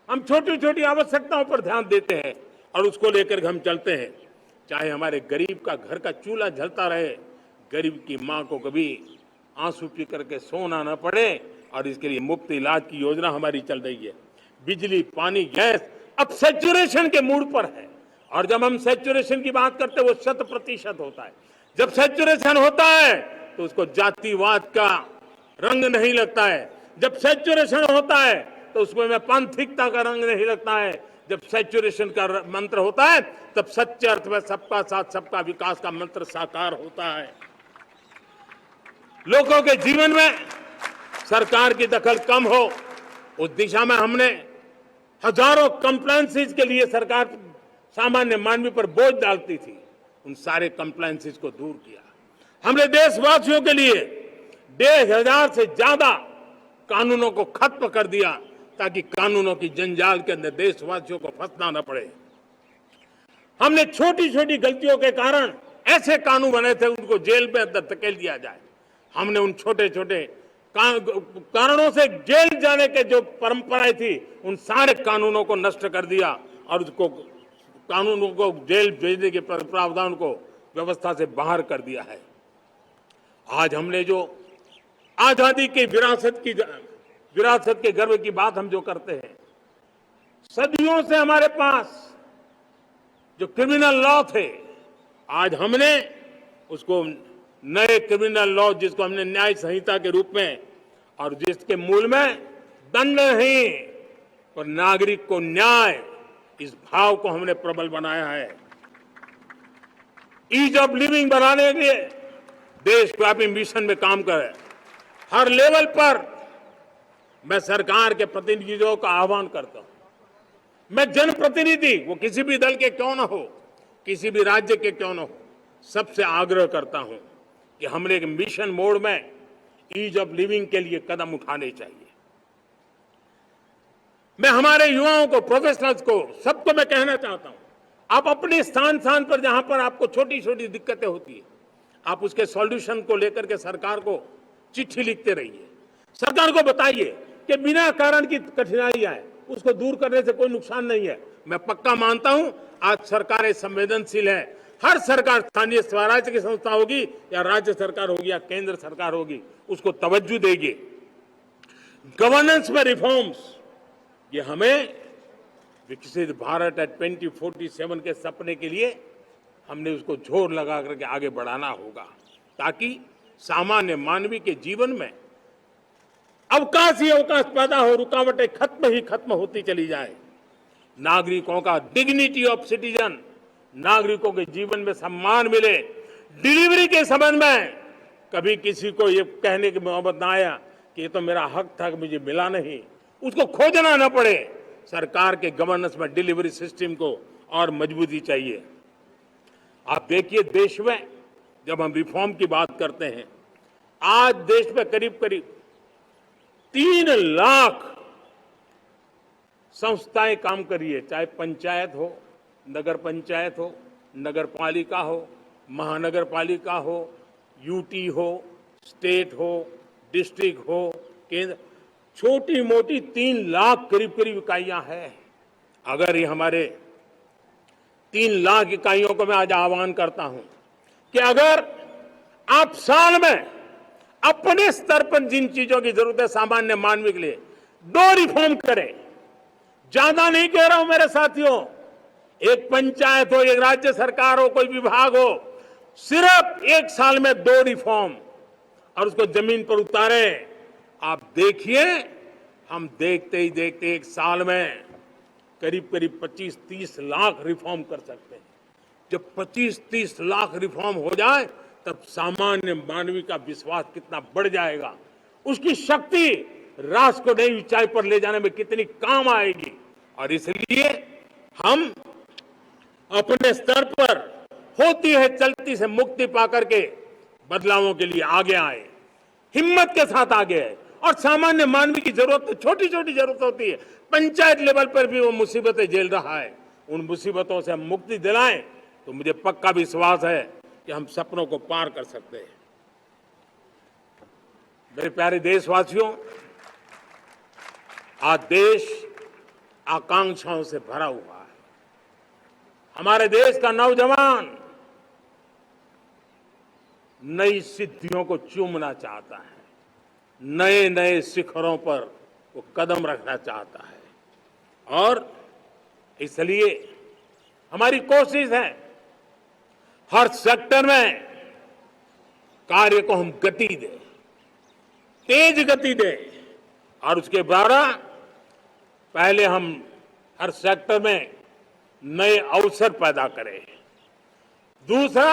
हम छोटी छोटी आवश्यकताओं पर ध्यान देते हैं और उसको लेकर हम चलते हैं। चाहे हमारे गरीब का घर का चूल्हा जलता रहे, गरीब की मां को कभी आंसू पी करके सोना न पड़े, और इसके लिए मुफ्त इलाज की योजना हमारी चल रही है। बिजली, पानी, गैस अब सैचुरेशन के मूड पर है। और जब हम सैचुरेशन की बात करते हैं वो 100% होता है। जब सैचुरेशन होता है तो उसको जातिवाद का रंग नहीं लगता है। जब सैचुरेशन होता है तो उसमें पांथिकता का रंग नहीं लगता है। जब सैचुरेशन का मंत्र होता है तब सच्चे अर्थ में सबका साथ सबका विकास का मंत्र साकार होता है। लोगों के जीवन में सरकार की दखल कम हो, उस दिशा में हमने हजारों कंप्लायंसेस के लिए सरकार सामान्य मानवी पर बोझ डालती थी, उन सारे कंप्लायंसेस को दूर किया। हमने देशवासियों के लिए 1,500 से ज्यादा कानूनों को खत्म कर दिया ताकि कानूनों की जंजाल के अंदर देशवासियों को फंसना न पड़े। हमने छोटी छोटी गलतियों के कारण ऐसे कानून बने थे उनको जेल में अंदर धकेल दिया जाए। हमने उन छोटे छोटे कारणों से जेल जाने के जो परंपराएं थी उन सारे कानूनों को नष्ट कर दिया और उसको कानूनों को जेल भेजने के प्रावधान को व्यवस्था से बाहर कर दिया है। आज हमने जो आजादी की विरासत के गर्व की बात हम जो करते हैं, सदियों से हमारे पास जो क्रिमिनल लॉ थे, आज हमने उसको नए क्रिमिनल लॉ जिसको हमने न्याय संहिता के रूप में, और जिसके मूल में दंड नहीं पर नागरिक को न्याय, इस भाव को हमने प्रबल बनाया है। ईज ऑफ लिविंग बनाने के लिए देशव्यापी मिशन में काम करे। हर लेवल पर मैं सरकार के प्रतिनिधियों का आह्वान करता हूं। मैं जनप्रतिनिधि, वो किसी भी दल के क्यों ना हो, किसी भी राज्य के क्यों ना हो, सबसे आग्रह करता हूं कि हमने एक मिशन मोड में ईज ऑफ लिविंग के लिए कदम उठाने चाहिए। मैं हमारे युवाओं को, प्रोफेशनल्स को, सबको मैं कहना चाहता हूं, आप अपने स्थान पर जहां पर आपको छोटी छोटी दिक्कतें होती है, आप उसके सॉल्यूशन को लेकर के सरकार को चिट्ठी लिखते रहिए। सरकार को बताइए कि बिना कारण की कठिनाई आए उसको दूर करने से कोई नुकसान नहीं है। मैं पक्का मानता हूं आज सरकारें संवेदनशील है। हर सरकार, स्थानीय स्वराज्य की संस्था होगी या राज्य सरकार होगी या केंद्र सरकार होगी, उसको तवज्जो देगी। गवर्नेंस में रिफॉर्म्स, ये हमें विकसित भारत 2047 के सपने के लिए हमने उसको जोर लगा करके आगे बढ़ाना होगा, ताकि सामान्य मानवी के जीवन में अवकाश ही अवकाश पैदा हो, रुकावटें खत्म होती चली जाए। नागरिकों का डिग्निटी ऑफ सिटीजन, नागरिकों के जीवन में सम्मान मिले। डिलीवरी के संबंध में कभी किसी को ये कहने की मोहब्बत ना आया कि ये तो मेरा हक था कि मुझे मिला नहीं, उसको खोजना ना पड़े। सरकार के गवर्नेंस में डिलीवरी सिस्टम को और मजबूती चाहिए। आप देखिए, देश में जब हम रिफॉर्म की बात करते हैं, आज देश में करीब करीब 3 लाख संस्थाएं काम कर रही है, चाहे पंचायत हो, नगर पंचायत हो, नगर पालिका हो, महानगर पालिका हो, यूटी हो, स्टेट हो, डिस्ट्रिक्ट हो, केंद्र। छोटी मोटी 3 लाख करीब करीब इकाइयां हैं। अगर ये हमारे 3 लाख इकाइयों को मैं आज आह्वान करता हूं कि अगर आप साल में अपने स्तर पर जिन चीजों की जरूरत है सामान्य मानव के लिए 2 रिफॉर्म करें। ज्यादा नहीं कह रहा हूं मेरे साथियों, एक पंचायत हो, एक राज्य सरकार हो, कोई विभाग हो, सिर्फ एक साल में 2 रिफॉर्म और उसको जमीन पर उतारे। आप देखिए, हम देखते ही देखते एक साल में करीब करीब 25-30 लाख रिफॉर्म कर सकते हैं। जब 25-30 लाख रिफॉर्म हो जाए तब सामान्य मानवी का विश्वास कितना बढ़ जाएगा, उसकी शक्ति राष्ट्र को नई ऊंचाई पर ले जाने में कितनी काम आएगी। और इसलिए हम अपने स्तर पर होती है चलती से मुक्ति पाकर के बदलावों के लिए आगे आए, हिम्मत के साथ आगे आए। और सामान्य मानवी की जरूरत छोटी छोटी जरूरत होती है, पंचायत लेवल पर भी वो मुसीबतें झेल रहा है, उन मुसीबतों से हम मुक्ति दिलाएं तो मुझे पक्का विश्वास है कि हम सपनों को पार कर सकते हैं। मेरे प्यारे देशवासियों, आज देश आकांक्षाओं से भरा हुआ है। हमारे देश का नौजवान नई सिद्धियों को चूमना चाहता है, नए नए शिखरों पर वो कदम रखना चाहता है। और इसलिए हमारी कोशिश है हर सेक्टर में कार्य को हम गति दें, तेज गति दें। और उसके द्वारा पहले हम हर सेक्टर में नए अवसर पैदा करें। दूसरा,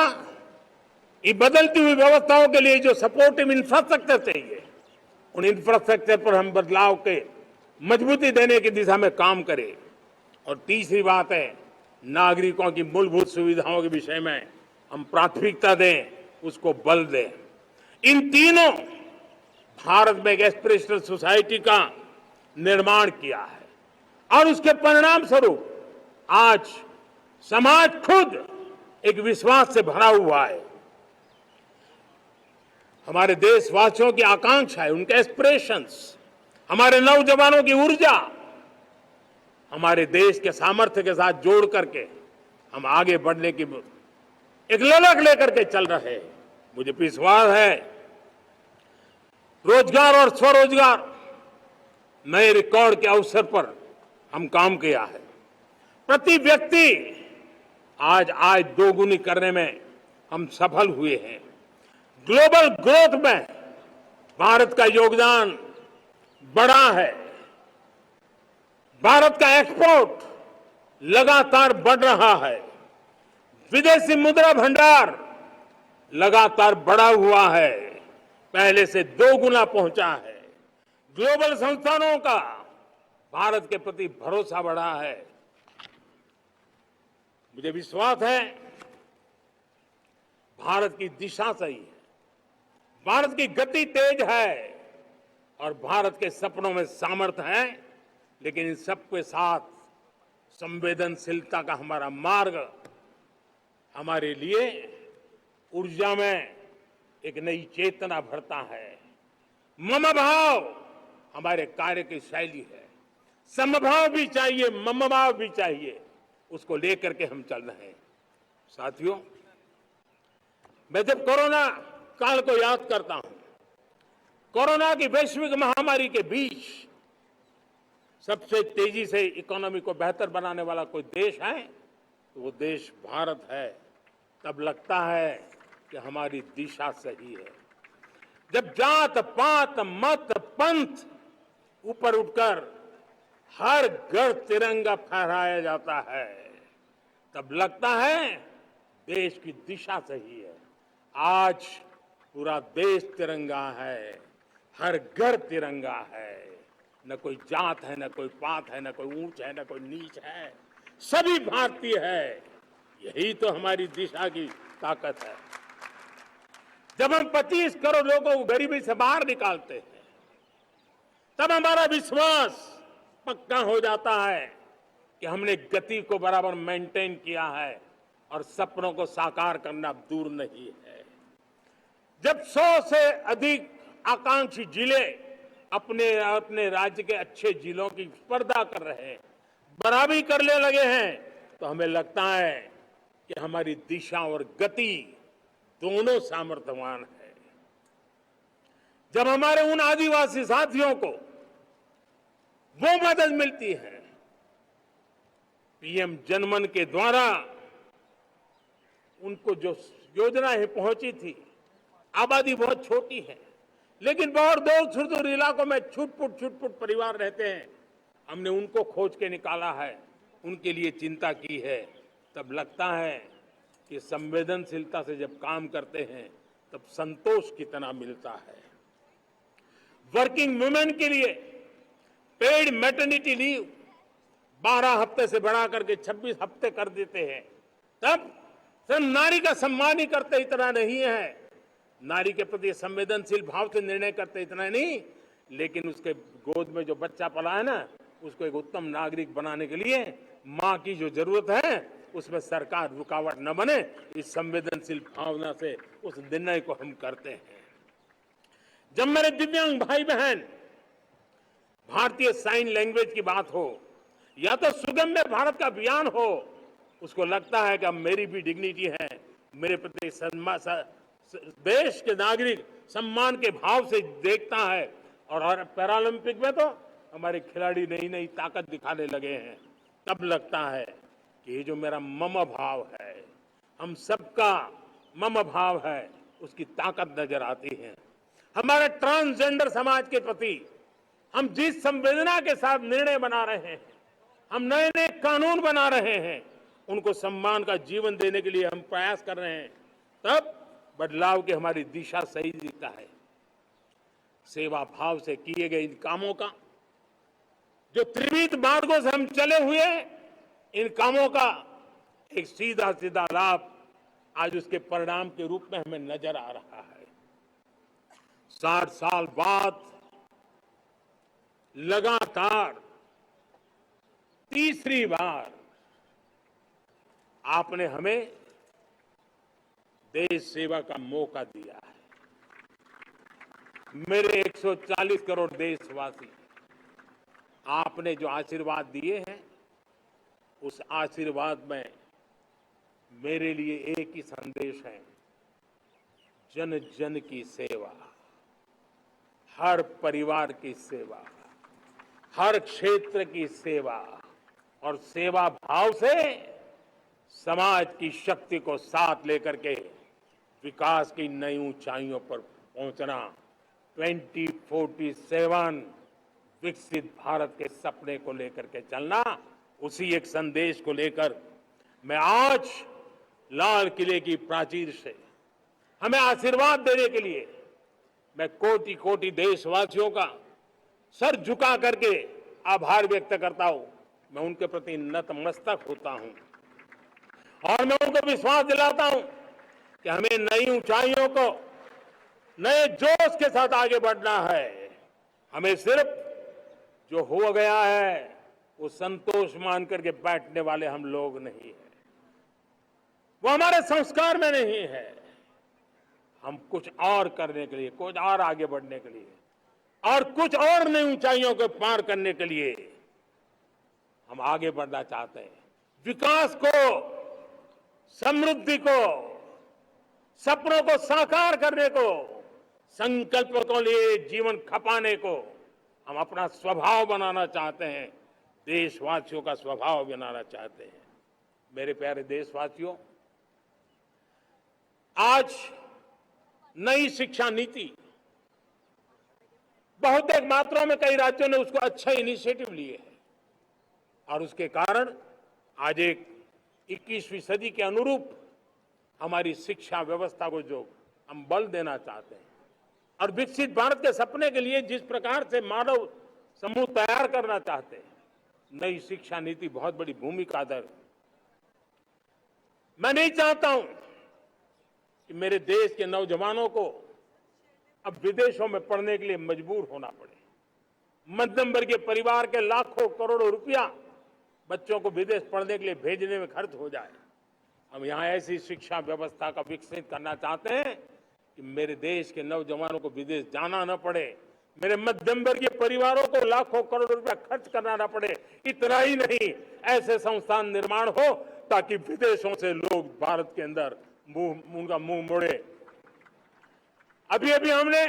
ये बदलती हुई व्यवस्थाओं के लिए जो सपोर्टिव इंफ्रास्ट्रक्चर चाहिए, उन इंफ्रास्ट्रक्चर पर हम बदलाव के मजबूती देने की दिशा में काम करें। और तीसरी बात है, नागरिकों की मूलभूत सुविधाओं के विषय में हम प्राथमिकता दें, उसको बल दें। इन तीनों भारत में एक एस्पिरेशनल सोसाइटी का निर्माण किया है और उसके परिणाम स्वरूप आज समाज खुद एक विश्वास से भरा हुआ है। हमारे देशवासियों की आकांक्षा है, उनके एस्पिरेशंस, हमारे नौजवानों की ऊर्जा हमारे देश के सामर्थ्य के साथ जोड़ करके हम आगे बढ़ने की एक ललक लेकर के चल रहे हैं। मुझे विश्वास है रोजगार और स्वरोजगार नए रिकॉर्ड के अवसर पर हम काम किया है। प्रति व्यक्ति आज आय दोगुनी करने में हम सफल हुए हैं। ग्लोबल ग्रोथ में भारत का योगदान बड़ा है। भारत का एक्सपोर्ट लगातार बढ़ रहा है। विदेशी मुद्रा भंडार लगातार बढ़ा हुआ है, पहले से 2 गुना पहुंचा है। ग्लोबल संस्थानों का भारत के प्रति भरोसा बढ़ा है। मुझे विश्वास है भारत की दिशा सही है, भारत की गति तेज है और भारत के सपनों में सामर्थ्य है। लेकिन इन सबके साथ संवेदनशीलता का हमारा मार्ग हमारे लिए ऊर्जा में एक नई चेतना भरता है। मम भाव हमारे कार्य की शैली है। समभाव भी चाहिए, मम भाव भी चाहिए, उसको लेकर के हम चल रहे हैं। साथियों, मैं जब कोरोना काल को याद करता हूं, कोरोना की वैश्विक महामारी के बीच सबसे तेजी से इकोनॉमी को बेहतर बनाने वाला कोई देश है तो वो देश भारत है। तब लगता है कि हमारी दिशा सही है। जब जात पात मत पंथ ऊपर उठकर हर घर तिरंगा फहराया जाता है, तब लगता है देश की दिशा सही है। आज पूरा देश तिरंगा है, हर घर तिरंगा है। न कोई जात है, न कोई पात है, न कोई ऊंच है, न कोई नीच है, सभी भारतीय है। यही तो हमारी दिशा की ताकत है। जब हम 25 करोड़ लोगों को गरीबी से बाहर निकालते हैं, तब हमारा विश्वास पक्का हो जाता है कि हमने गति को बराबर मेंटेन किया है और सपनों को साकार करना दूर नहीं है। जब 100 से अधिक आकांक्षी जिले अपने अपने राज्य के अच्छे जिलों की स्पर्धा कर रहे हैं, बराबरी करने लगे हैं, तो हमें लगता है कि हमारी दिशा और गति दोनों सामर्थ्यवान है। जब हमारे उन आदिवासी साथियों को वो मदद मिलती है, पीएम जनमन के द्वारा उनको जो योजनाएं पहुंची थी, आबादी बहुत छोटी है, लेकिन बहुत दूर सुदूर इलाकों में छुटपुट परिवार रहते हैं, हमने उनको खोज के निकाला है, उनके लिए चिंता की है, तब लगता है कि संवेदनशीलता से जब काम करते हैं तब संतोष कितना मिलता है। वर्किंग वुमेन के लिए पेड मैटरनिटी लीव 12 हफ्ते से बढ़ा करके 26 हफ्ते कर देते हैं। तब सिर्फ नारी का सम्मान ही करते इतना नहीं है, नारी के प्रति संवेदनशील भाव से निर्णय करते इतना नहीं, लेकिन उसके गोद में जो बच्चा पला है ना, उसको एक उत्तम नागरिक बनाने के लिए मां की जो जरूरत है उसमें सरकार रुकावट न बने, इस संवेदनशील भावना से उस निर्णय को हम करते हैं। जब मेरे दिव्यांग भाई बहन भारतीय साइन लैंग्वेज की बात हो या तो सुगम्य भारत का अभियान हो, उसको लगता है कि अब मेरी भी डिग्निटी है, मेरे प्रति देश के नागरिक सम्मान के भाव से देखता है। और पैरालंपिक में तो हमारे खिलाड़ी नई नई ताकत दिखाने लगे हैं, तब लगता है कि ये जो मेरा मम भाव है, हम सबका मम भाव है, उसकी ताकत नजर आती है। हमारे ट्रांसजेंडर समाज के प्रति हम जिस संवेदना के साथ निर्णय बना रहे हैं, हम नए नए कानून बना रहे हैं, उनको सम्मान का जीवन देने के लिए हम प्रयास कर रहे हैं, तब बदलाव की हमारी दिशा सही दिखता है। सेवा भाव से किए गए इन कामों का, जो त्रिविध मार्गों से हम चले हुए, इन कामों का एक सीधा सीधा लाभ आज उसके परिणाम के रूप में हमें नजर आ रहा है। 60 साल बाद लगातार तीसरी बार आपने हमें देश सेवा का मौका दिया है। मेरे 140 करोड़ देशवासी, आपने जो आशीर्वाद दिए हैं, उस आशीर्वाद में मेरे लिए एक ही संदेश है, जन जन की सेवा, हर परिवार की सेवा, हर क्षेत्र की सेवा, और सेवा भाव से समाज की शक्ति को साथ लेकर के विकास की नई ऊंचाइयों पर पहुंचना। 2047 विकसित भारत के सपने को लेकर के चलना, उसी एक संदेश को लेकर मैं आज लाल किले की प्राचीर से हमें आशीर्वाद देने के लिए मैं कोटि कोटि देशवासियों का सर झुका करके आभार व्यक्त करता हूं। मैं उनके प्रति नतमस्तक होता हूं और मैं उनको विश्वास दिलाता हूं कि हमें नई ऊंचाइयों को नए जोश के साथ आगे बढ़ना है। हमें सिर्फ जो हो गया है वो संतोष मान करके बैठने वाले हम लोग नहीं हैं, वो हमारे संस्कार में नहीं है। हम कुछ और करने के लिए, कुछ और आगे बढ़ने के लिए और कुछ और नई ऊंचाइयों को पार करने के लिए हम आगे बढ़ना चाहते हैं। विकास को, समृद्धि को, सपनों को साकार करने को, संकल्प को लिए जीवन खपाने को हम अपना स्वभाव बनाना चाहते हैं, देशवासियों का स्वभाव बनाना चाहते हैं। मेरे प्यारे देशवासियों, आज नई शिक्षा नीति बहुत एक मात्रा में कई राज्यों ने उसको अच्छा इनिशिएटिव लिए है और उसके कारण आज एक 21वीं सदी के अनुरूप हमारी शिक्षा व्यवस्था को जो हम बल देना चाहते हैं और विकसित भारत के सपने के लिए जिस प्रकार से मानव समूह तैयार करना चाहते हैं, नई शिक्षा नीति बहुत बड़ी भूमिका अदा। मैं नहीं चाहता हूं कि मेरे देश के नौजवानों को अब विदेशों में पढ़ने के लिए मजबूर होना पड़े। मध्यम वर्गीय परिवार के लाखों करोड़ों रुपया बच्चों को विदेश पढ़ने के लिए भेजने में खर्च हो जाए। हम यहां ऐसी शिक्षा व्यवस्था का विकसित करना चाहते हैं कि मेरे देश के नौजवानों को विदेश जाना न पड़े, मेरे मध्यम वर्गीय परिवारों को लाखों करोड़ रुपया खर्च करना न पड़े। इतना ही नहीं, ऐसे संस्थान निर्माण हो ताकि विदेशों से लोग भारत के अंदर उनका मुंह मोड़े। अभी अभी हमने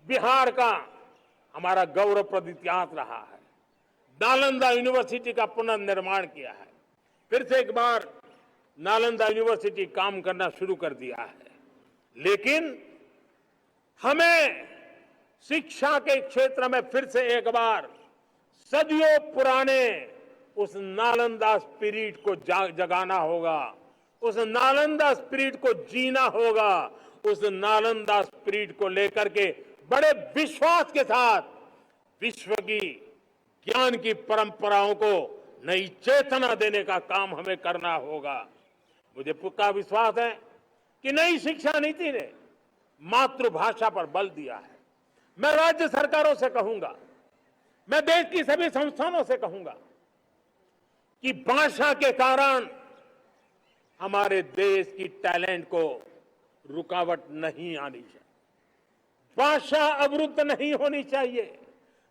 बिहार का हमारा गौरवप्रद इतिहास रहा है, नालंदा यूनिवर्सिटी का पुनर्निर्माण किया है। फिर से एक बार नालंदा यूनिवर्सिटी काम करना शुरू कर दिया है। लेकिन हमें शिक्षा के क्षेत्र में फिर से एक बार सदियों पुराने उस नालंदा स्पिरिट को जगाना होगा, उस नालंदा स्पिरिट को जीना होगा, उस नालंदा स्पिरिट को लेकर के बड़े विश्वास के साथ विश्व की ज्ञान की परंपराओं को नई चेतना देने का काम हमें करना होगा। मुझे पक्का विश्वास है कि नई शिक्षा नीति ने मातृभाषा पर बल दिया है। मैं राज्य सरकारों से कहूंगा, मैं देश की सभी संस्थानों से कहूंगा कि भाषा के कारण हमारे देश की टैलेंट को रुकावट नहीं आनी चाहिए, भाषा अवरुद्ध नहीं होनी चाहिए।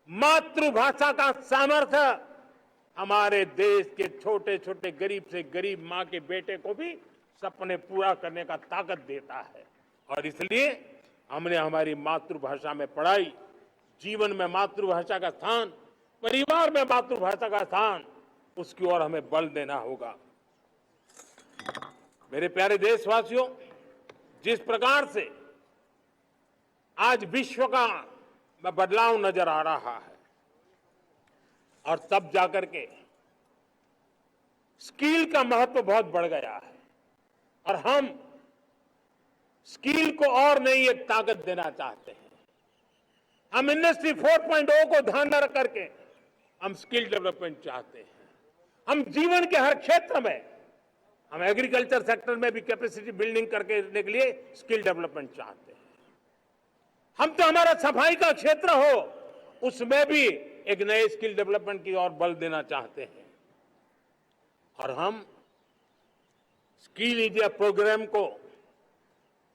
मातृभाषा का सामर्थ्य हमारे देश के छोटे छोटे गरीब से गरीब मां के बेटे को भी सपने पूरा करने का ताकत देता है। और इसलिए हमने हमारी मातृभाषा में पढ़ाई, जीवन में मातृभाषा का स्थान, परिवार में मातृभाषा का स्थान, उसकी ओर हमें बल देना होगा। मेरे प्यारे देशवासियों, जिस प्रकार से आज विश्व का बदलाव नजर आ रहा है और तब जाकर के स्किल का महत्व बहुत बढ़ गया है और हम स्किल को और नई एक ताकत देना चाहते हैं। हम इंडस्ट्री 4.0 को ध्यान में रख करके हम स्किल डेवलपमेंट चाहते हैं। हम जीवन के हर क्षेत्र में, हम एग्रीकल्चर सेक्टर में भी कैपेसिटी बिल्डिंग करके देने के लिए स्किल डेवलपमेंट चाहते हैं। हम तो हमारा सफाई का क्षेत्र हो, उसमें भी एक नए स्किल डेवलपमेंट की ओर बल देना चाहते हैं। और हम स्किल इंडिया प्रोग्राम को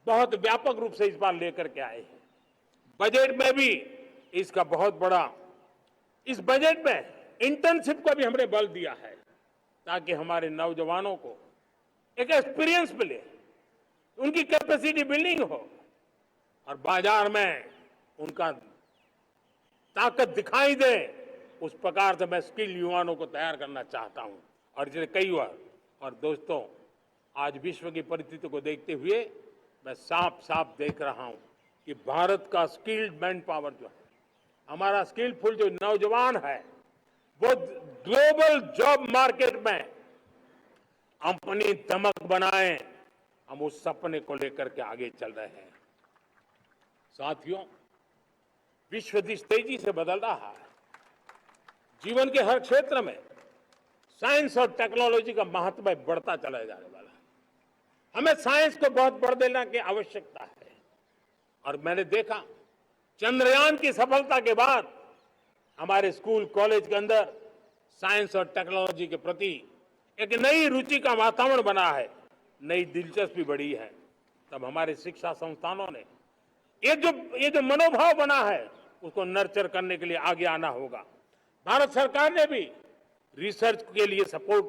बहुत व्यापक रूप से इस बार लेकर के आए हैं। बजट में भी इसका बहुत बड़ा, इस बजट में इंटर्नशिप को भी हमने बल दिया है ताकि हमारे नौजवानों को एक एक्सपीरियंस मिले, उनकी कैपेसिटी बिल्डिंग हो और बाजार में उनका ताकत दिखाई दे। उस प्रकार से मैं स्किल युवाओं को तैयार करना चाहता हूं। और इसलिए कई बार, और दोस्तों, आज विश्व की परिस्थिति को देखते हुए मैं साफ साफ देख रहा हूं कि भारत का स्किल्ड मैन पावर जो है, हमारा स्किलफुल जो नौजवान है, वो ग्लोबल जॉब मार्केट में अपनी दमक बनाए। हम उस सपने को लेकर के आगे चल रहे हैं। साथियों, विश्व जिस तेजी से बदल रहा है, जीवन के हर क्षेत्र में साइंस और टेक्नोलॉजी का महत्व बढ़ता चला जाने वाला है। हमें साइंस को बहुत बढ़ देने की आवश्यकता है। और मैंने देखा, चंद्रयान की सफलता के बाद हमारे स्कूल कॉलेज के अंदर साइंस और टेक्नोलॉजी के प्रति एक नई रुचि का वातावरण बना है, नई दिलचस्पी बढ़ी है। तब हमारे शिक्षा संस्थानों ने ये जो मनोभाव बना है, उसको नर्चर करने के लिए आगे आना होगा। भारत सरकार ने भी रिसर्च के लिए सपोर्ट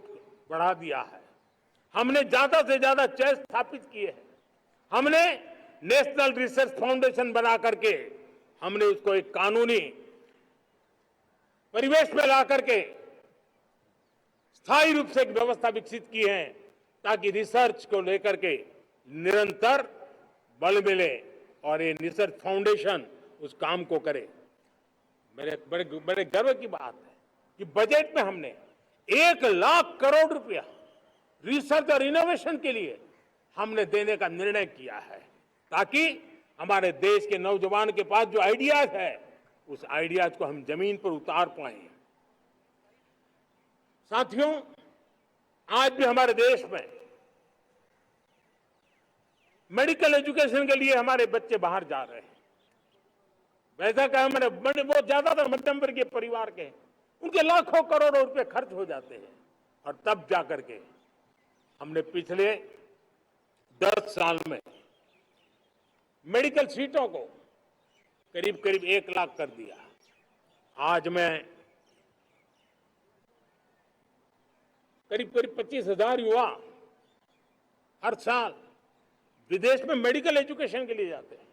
बढ़ा दिया है। हमने ज्यादा से ज्यादा चेस्ट स्थापित किए हैं। हमने नेशनल रिसर्च फाउंडेशन बना करके हमने उसको एक कानूनी परिवेश में ला करके स्थायी रूप से एक व्यवस्था विकसित की है ताकि रिसर्च को लेकर के निरंतर बल मिले और ये रिसर्च फाउंडेशन उस काम को करे। मेरे बड़े गर्व की बात है कि बजट में हमने 1 लाख करोड़ रुपया रिसर्च और इनोवेशन के लिए हमने देने का निर्णय किया है ताकि हमारे देश के नौजवान के पास जो आइडियाज है, उस आइडियाज को हम जमीन पर उतार पाए। साथियों, आज भी हमारे देश में मेडिकल एजुकेशन के लिए हमारे बच्चे बाहर जा रहे हैं। वैसा कहा मैंने, वो ज्यादातर मध्यम वर्गीय परिवार के, उनके लाखों करोड़ों रुपए खर्च हो जाते हैं। और तब जाकर के हमने पिछले 10 साल में मेडिकल सीटों को करीब करीब 1 लाख कर दिया। आज मैं करीब करीब 25,000 युवा हर साल विदेश में मेडिकल एजुकेशन के लिए जाते हैं,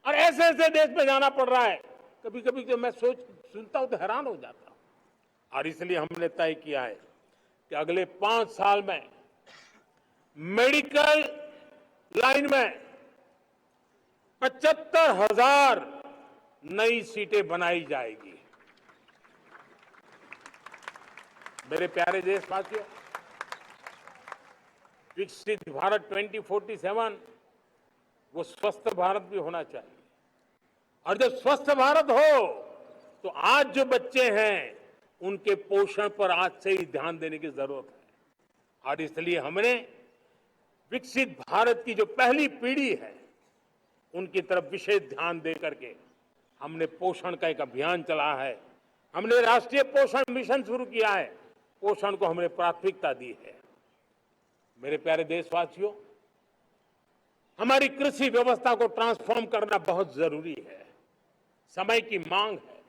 और ऐसे ऐसे देश में जाना पड़ रहा है, कभी कभी तो मैं सुनता हूं तो हैरान हो जाता हूं। और इसलिए हमने तय किया है कि अगले 5 साल में मेडिकल लाइन में 75,000 नई सीटें बनाई जाएगी। मेरे प्यारे देशवासियों, विकसित भारत 2047 वो स्वस्थ भारत भी होना चाहिए, और जब स्वस्थ भारत हो तो आज जो बच्चे हैं उनके पोषण पर आज से ही ध्यान देने की जरूरत है। और इसलिए हमने विकसित भारत की जो पहली पीढ़ी है उनकी तरफ विशेष ध्यान दे करके हमने पोषण का एक अभियान चला है। हमने राष्ट्रीय पोषण मिशन शुरू किया है, पोषण को हमने प्राथमिकता दी है। मेरे प्यारे देशवासियों, हमारी कृषि व्यवस्था को ट्रांसफॉर्म करना बहुत जरूरी है, समय की मांग है।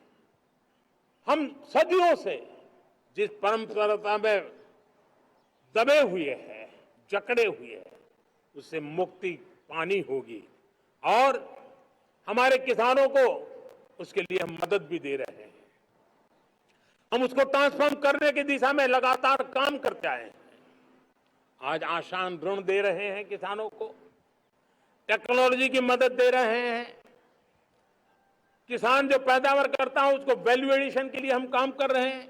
हम सदियों से जिस परंपरा में दबे हुए हैं, जकड़े हुए हैं, उससे मुक्ति पानी होगी, और हमारे किसानों को उसके लिए हम मदद भी दे रहे हैं। हम उसको ट्रांसफॉर्म करने की दिशा में लगातार काम करते आए हैं। आज आसान ऋण दे रहे हैं किसानों को, टेक्नोलॉजी की मदद दे रहे हैं। किसान जो पैदावार करता है उसको वैल्यू एडिशन के लिए हम काम कर रहे हैं,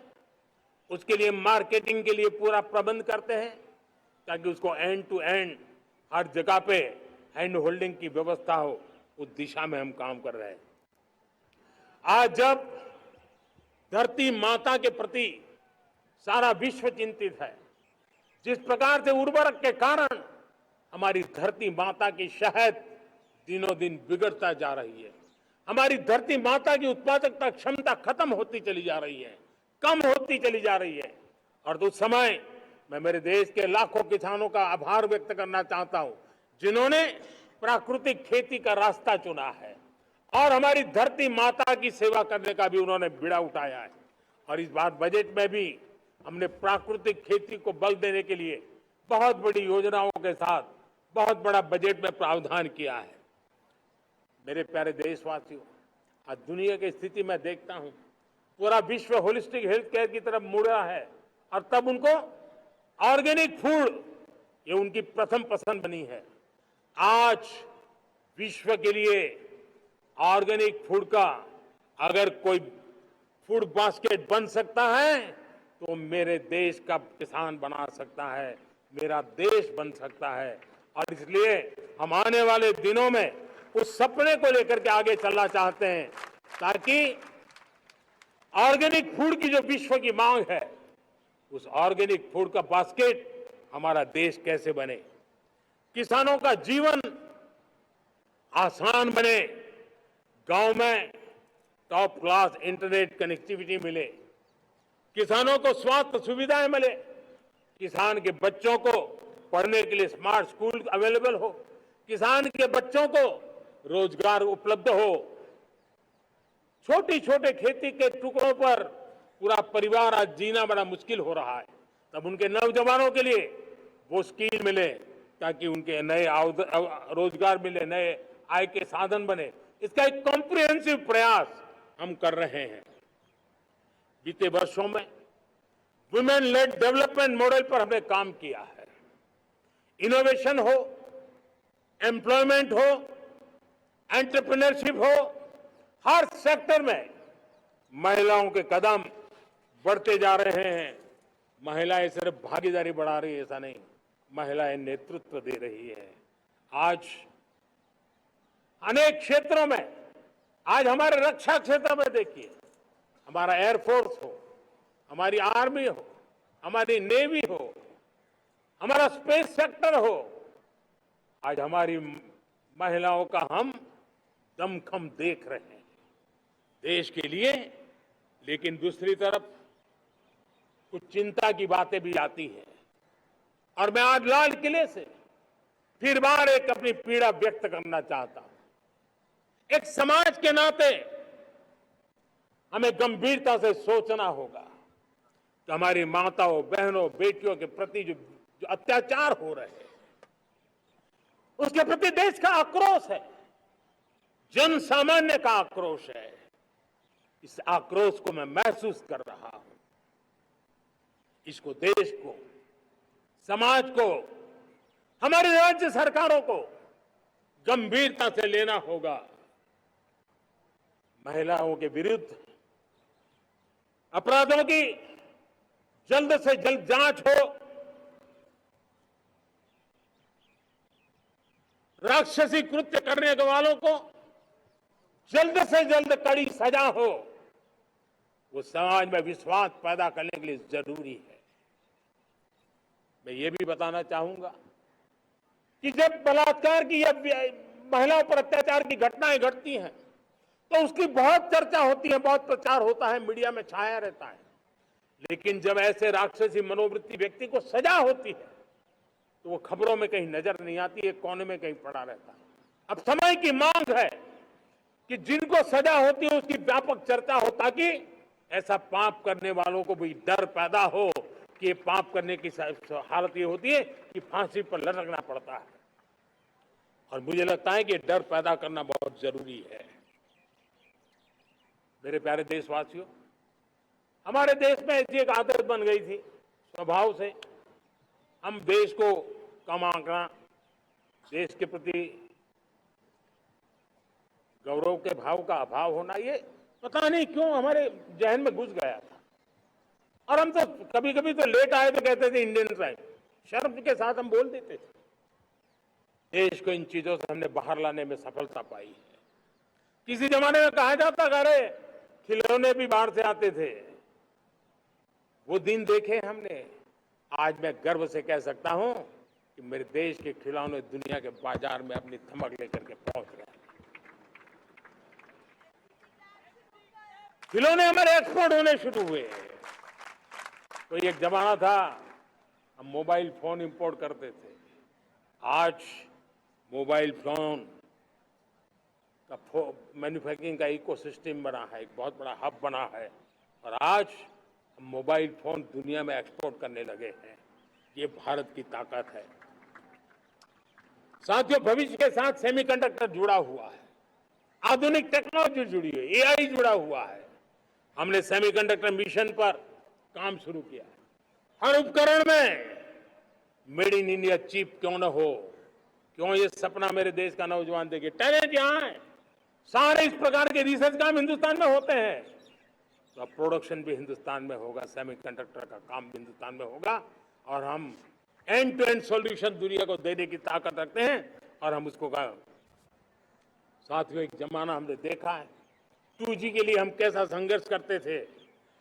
उसके लिए मार्केटिंग के लिए पूरा प्रबंध करते हैं, ताकि उसको एंड टू एंड हर जगह पे हैंड होल्डिंग की व्यवस्था हो। उस दिशा में हम काम कर रहे हैं। आज जब धरती माता के प्रति सारा विश्व चिंतित है, जिस प्रकार से उर्वरक के कारण हमारी धरती माता की शहद दिनों दिन बिगड़ता जा रही है, हमारी धरती माता की उत्पादकता क्षमता खत्म होती चली जा रही है, कम होती चली जा रही है। और उस समय मैं मेरे देश के लाखों किसानों का आभार व्यक्त करना चाहता हूं, जिन्होंने प्राकृतिक खेती का रास्ता चुना है और हमारी धरती माता की सेवा करने का भी उन्होंने बीड़ा उठाया है। और इस बार बजट में भी हमने प्राकृतिक खेती को बल देने के लिए बहुत बड़ी योजनाओं के साथ बहुत बड़ा बजट में प्रावधान किया है। मेरे प्यारे देशवासियों, आज दुनिया की स्थिति में देखता हूं, पूरा विश्व होलिस्टिक हेल्थ केयर की तरफ मुड़ रहा है, और तब उनको ऑर्गेनिक फूड ये उनकी प्रथम पसंद बनी है। आज विश्व के लिए ऑर्गेनिक फूड का अगर कोई फूड बास्केट बन सकता है तो मेरे देश का किसान बना सकता है, मेरा देश बन सकता है। और इसलिए हम आने वाले दिनों में उस सपने को लेकर के आगे चलना चाहते हैं, ताकि ऑर्गेनिक फूड की जो विश्व की मांग है, उस ऑर्गेनिक फूड का बास्केट हमारा देश कैसे बने, किसानों का जीवन आसान बने, गांव में टॉप क्लास इंटरनेट कनेक्टिविटी मिले, किसानों को स्वास्थ्य सुविधाएं मिले, किसान के बच्चों को पढ़ने के लिए स्मार्ट स्कूल अवेलेबल हो, किसान के बच्चों को रोजगार उपलब्ध हो। छोटी छोटे खेती के टुकड़ों पर पूरा परिवार आज जीना बड़ा मुश्किल हो रहा है, तब उनके नौजवानों के लिए वो स्किल मिले, ताकि उनके नए रोजगार मिले, नए आय के साधन बने। इसका एक कॉम्प्रिहेंसिव प्रयास हम कर रहे हैं। बीते वर्षों में वुमेन लेड डेवलपमेंट मॉडल पर हमने काम किया है। इनोवेशन हो, एम्प्लॉयमेंट हो, एंटरप्रेन्योरशिप हो, हर सेक्टर में महिलाओं के कदम बढ़ते जा रहे हैं। महिलाएं सिर्फ भागीदारी बढ़ा रही है ऐसा नहीं, महिलाएं नेतृत्व दे रही है। आज अनेक क्षेत्रों में, आज हमारे रक्षा क्षेत्र में देखिए, हमारा एयरफोर्स हो, हमारी आर्मी हो, हमारी नेवी हो, हमारा स्पेस सेक्टर हो, आज हमारी महिलाओं का हम दमखम देख रहे हैं देश के लिए। लेकिन दूसरी तरफ कुछ चिंता की बातें भी आती हैं, और मैं आज लाल किले से फिर बार एक अपनी पीड़ा व्यक्त करना चाहता हूं। एक समाज के नाते हमें गंभीरता से सोचना होगा कि हमारी माताओं, बहनों, बेटियों के प्रति जो अत्याचार हो रहे हैं, उसके प्रति देश का आक्रोश है, जन सामान्य का आक्रोश है। इस आक्रोश को मैं महसूस कर रहा हूं। इसको देश को, समाज को, हमारी राज्य सरकारों को गंभीरता से लेना होगा। महिलाओं के विरुद्ध अपराधों की जल्द से जल्द जांच हो, राक्षसी कृत्य करने वालों को जल्द से जल्द कड़ी सजा हो, वो समाज में विश्वास पैदा करने के लिए जरूरी है। मैं ये भी बताना चाहूंगा कि जब बलात्कार की या महिलाओं पर अत्याचार की घटनाएं घटती हैं तो उसकी बहुत चर्चा होती है, बहुत प्रचार होता है, मीडिया में छाया रहता है। लेकिन जब ऐसे राक्षसी मनोवृत्ति व्यक्ति को सजा होती है तो वो खबरों में कहीं नजर नहीं आती, एक कोने में कहीं पड़ा रहता है। अब समय की मांग है कि जिनको सजा होती है उसकी व्यापक चर्चा हो, ताकि ऐसा पाप करने वालों को भी डर पैदा हो कि पाप करने की हालत ये होती है कि फांसी पर लटकना पड़ता है। और मुझे लगता है कि डर पैदा करना बहुत जरूरी है। मेरे प्यारे देशवासियों, हमारे देश में ऐसी एक आदत बन गई थी, स्वभाव से हम देश को कम आंकना, देश के प्रति गौरव के भाव का अभाव होना, ये पता नहीं क्यों हमारे जहन में घुस गया था। और हम तो कभी कभी तो लेट आए तो कहते थे इंडियन टाइम, शर्म के साथ हम बोल देते थे। देश को इन चीजों से हमने बाहर लाने में सफलता पाई है। किसी जमाने में कहा जाता, अरे खिलौने भी बाहर से आते थे, वो दिन देखे हमने। आज मैं गर्व से कह सकता हूं कि मेरे देश के खिलौने दुनिया के बाजार में अपनी धमक लेकर के पहुंच रहे हैं। खिलौने हमारे एक्सपोर्ट होने शुरू हुए। तो एक जमाना था हम मोबाइल फोन इंपोर्ट करते थे। आज मोबाइल फोन का मैन्युफैक्चरिंग का इकोसिस्टम बना है, एक बहुत बड़ा हब बना है, और आज हम मोबाइल फोन दुनिया में एक्सपोर्ट करने लगे हैं। ये भारत की ताकत है। साथियों, भविष्य के साथ सेमीकंडक्टर जुड़ा हुआ है, आधुनिक टेक्नोलॉजी जुड़ी है, एआई जुड़ा हुआ है। हमने सेमीकंडक्टर मिशन पर काम शुरू किया है। हर उपकरण में मेड इन इंडिया चिप क्यों न हो, क्यों ये सपना मेरे देश का नौजवान देखे। टैलेंट यहां है, सारे इस प्रकार के रिसर्च काम हिंदुस्तान में होते हैं, तो अब प्रोडक्शन भी हिंदुस्तान में होगा, सेमीकंडक्टर का काम भी हिंदुस्तान में होगा, और हम एंड टू एंड सॉल्यूशन दुनिया को देने की ताकत रखते हैं, और हम उसको साथियों, एक जमाना हमने देखा है 2G के लिए हम कैसा संघर्ष करते थे।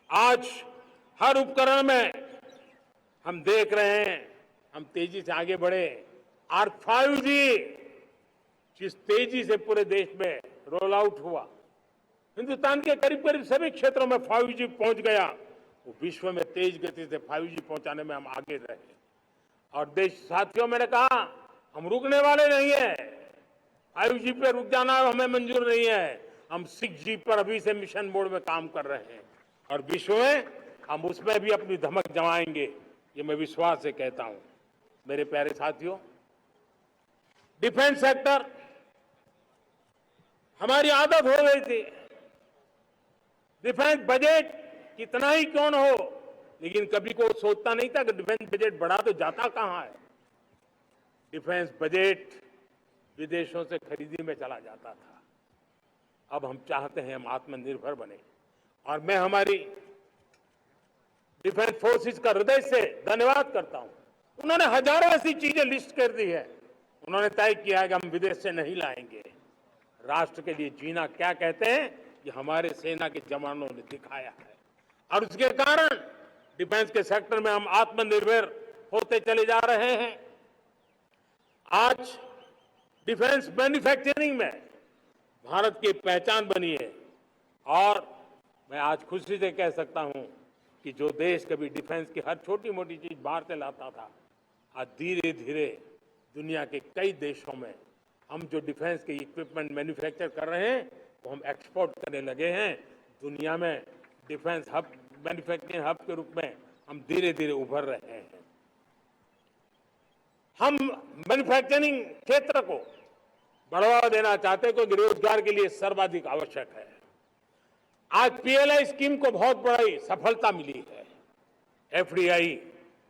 आज हर उपकरण में हम देख रहे हैं, हम तेजी से आगे बढ़े। और 5G जिस तेजी से पूरे देश में रोल आउट हुआ, हिंदुस्तान के करीब करीब सभी क्षेत्रों में 5G पहुंच गया। वो विश्व में तेज गति से 5G पहुंचाने में हम आगे रहे। और देश साथियों, मैंने कहा हम रुकने वाले नहीं है। 5G पे रुक जाना हमें मंजूर नहीं है। हम 6G पर अभी से मिशन मोड में काम कर रहे हैं, और विश्व में हम उसमें भी अपनी धमक जमाएंगे, ये मैं विश्वास से कहता हूं। मेरे प्यारे साथियों, डिफेंस सेक्टर, हमारी आदत हो गई थी डिफेंस बजट कितना ही क्यों न हो, लेकिन कभी कोई सोचता नहीं था कि डिफेंस बजट बढ़ा तो जाता कहां है। डिफेंस बजट विदेशों से खरीदी में चला जाता था। अब हम चाहते हैं हम आत्मनिर्भर बने, और मैं हमारी डिफेंस फोर्सेस का हृदय से धन्यवाद करता हूं। उन्होंने हजारों ऐसी चीजें लिस्ट कर दी है। उन्होंने तय किया है कि हम विदेश से नहीं लाएंगे। राष्ट्र के लिए जीना क्या कहते हैं, ये हमारे सेना के जवानों ने दिखाया है, और उसके कारण डिफेंस के सेक्टर में हम आत्मनिर्भर होते चले जा रहे हैं। आज डिफेंस मैन्युफैक्चरिंग में भारत की पहचान बनी है, और मैं आज खुशी से कह सकता हूं कि जो देश कभी डिफेंस की हर छोटी मोटी चीज बाहर से लाता था, आज धीरे धीरे दुनिया के कई देशों में हम जो डिफेंस के इक्विपमेंट मैन्युफैक्चर कर रहे हैं वो हम एक्सपोर्ट करने लगे हैं। दुनिया में डिफेंस हब, मैन्युफैक्चरिंग हब के रूप में हम धीरे धीरे उभर रहे हैं। हम मैन्युफैक्चरिंग क्षेत्र को बढ़ावा देना चाहते हैं क्योंकि रोजगार के लिए सर्वाधिक आवश्यक है। आज पीएलआई स्कीम को बहुत बड़ी सफलता मिली है। एफडीआई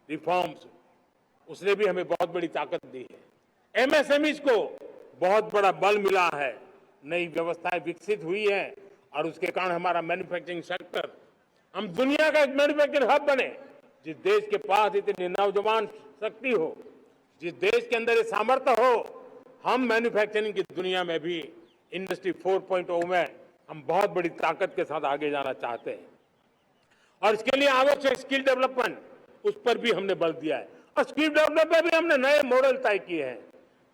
रिफॉर्म्स, उसने भी हमें बहुत बड़ी ताकत दी है। एमएसएमईज को बहुत बड़ा बल मिला है, नई व्यवस्थाएं विकसित हुई है और उसके कारण हमारा मैन्युफैक्चरिंग सेक्टर, हम दुनिया का एक मैन्युफैक्चरिंग हब बने। जिस देश के पास इतनी नौजवान शक्ति हो, जिस देश के अंदर ये सामर्थ्य हो, हम मैन्युफैक्चरिंग की दुनिया में भी इंडस्ट्री 4.0 में हम बहुत बड़ी ताकत के साथ आगे जाना चाहते हैं। और इसके लिए आवश्यक स्किल डेवलपमेंट, उस पर भी हमने बल दिया है। और स्किल डेवलपमेंट में भी हमने नए मॉडल तय किए हैं।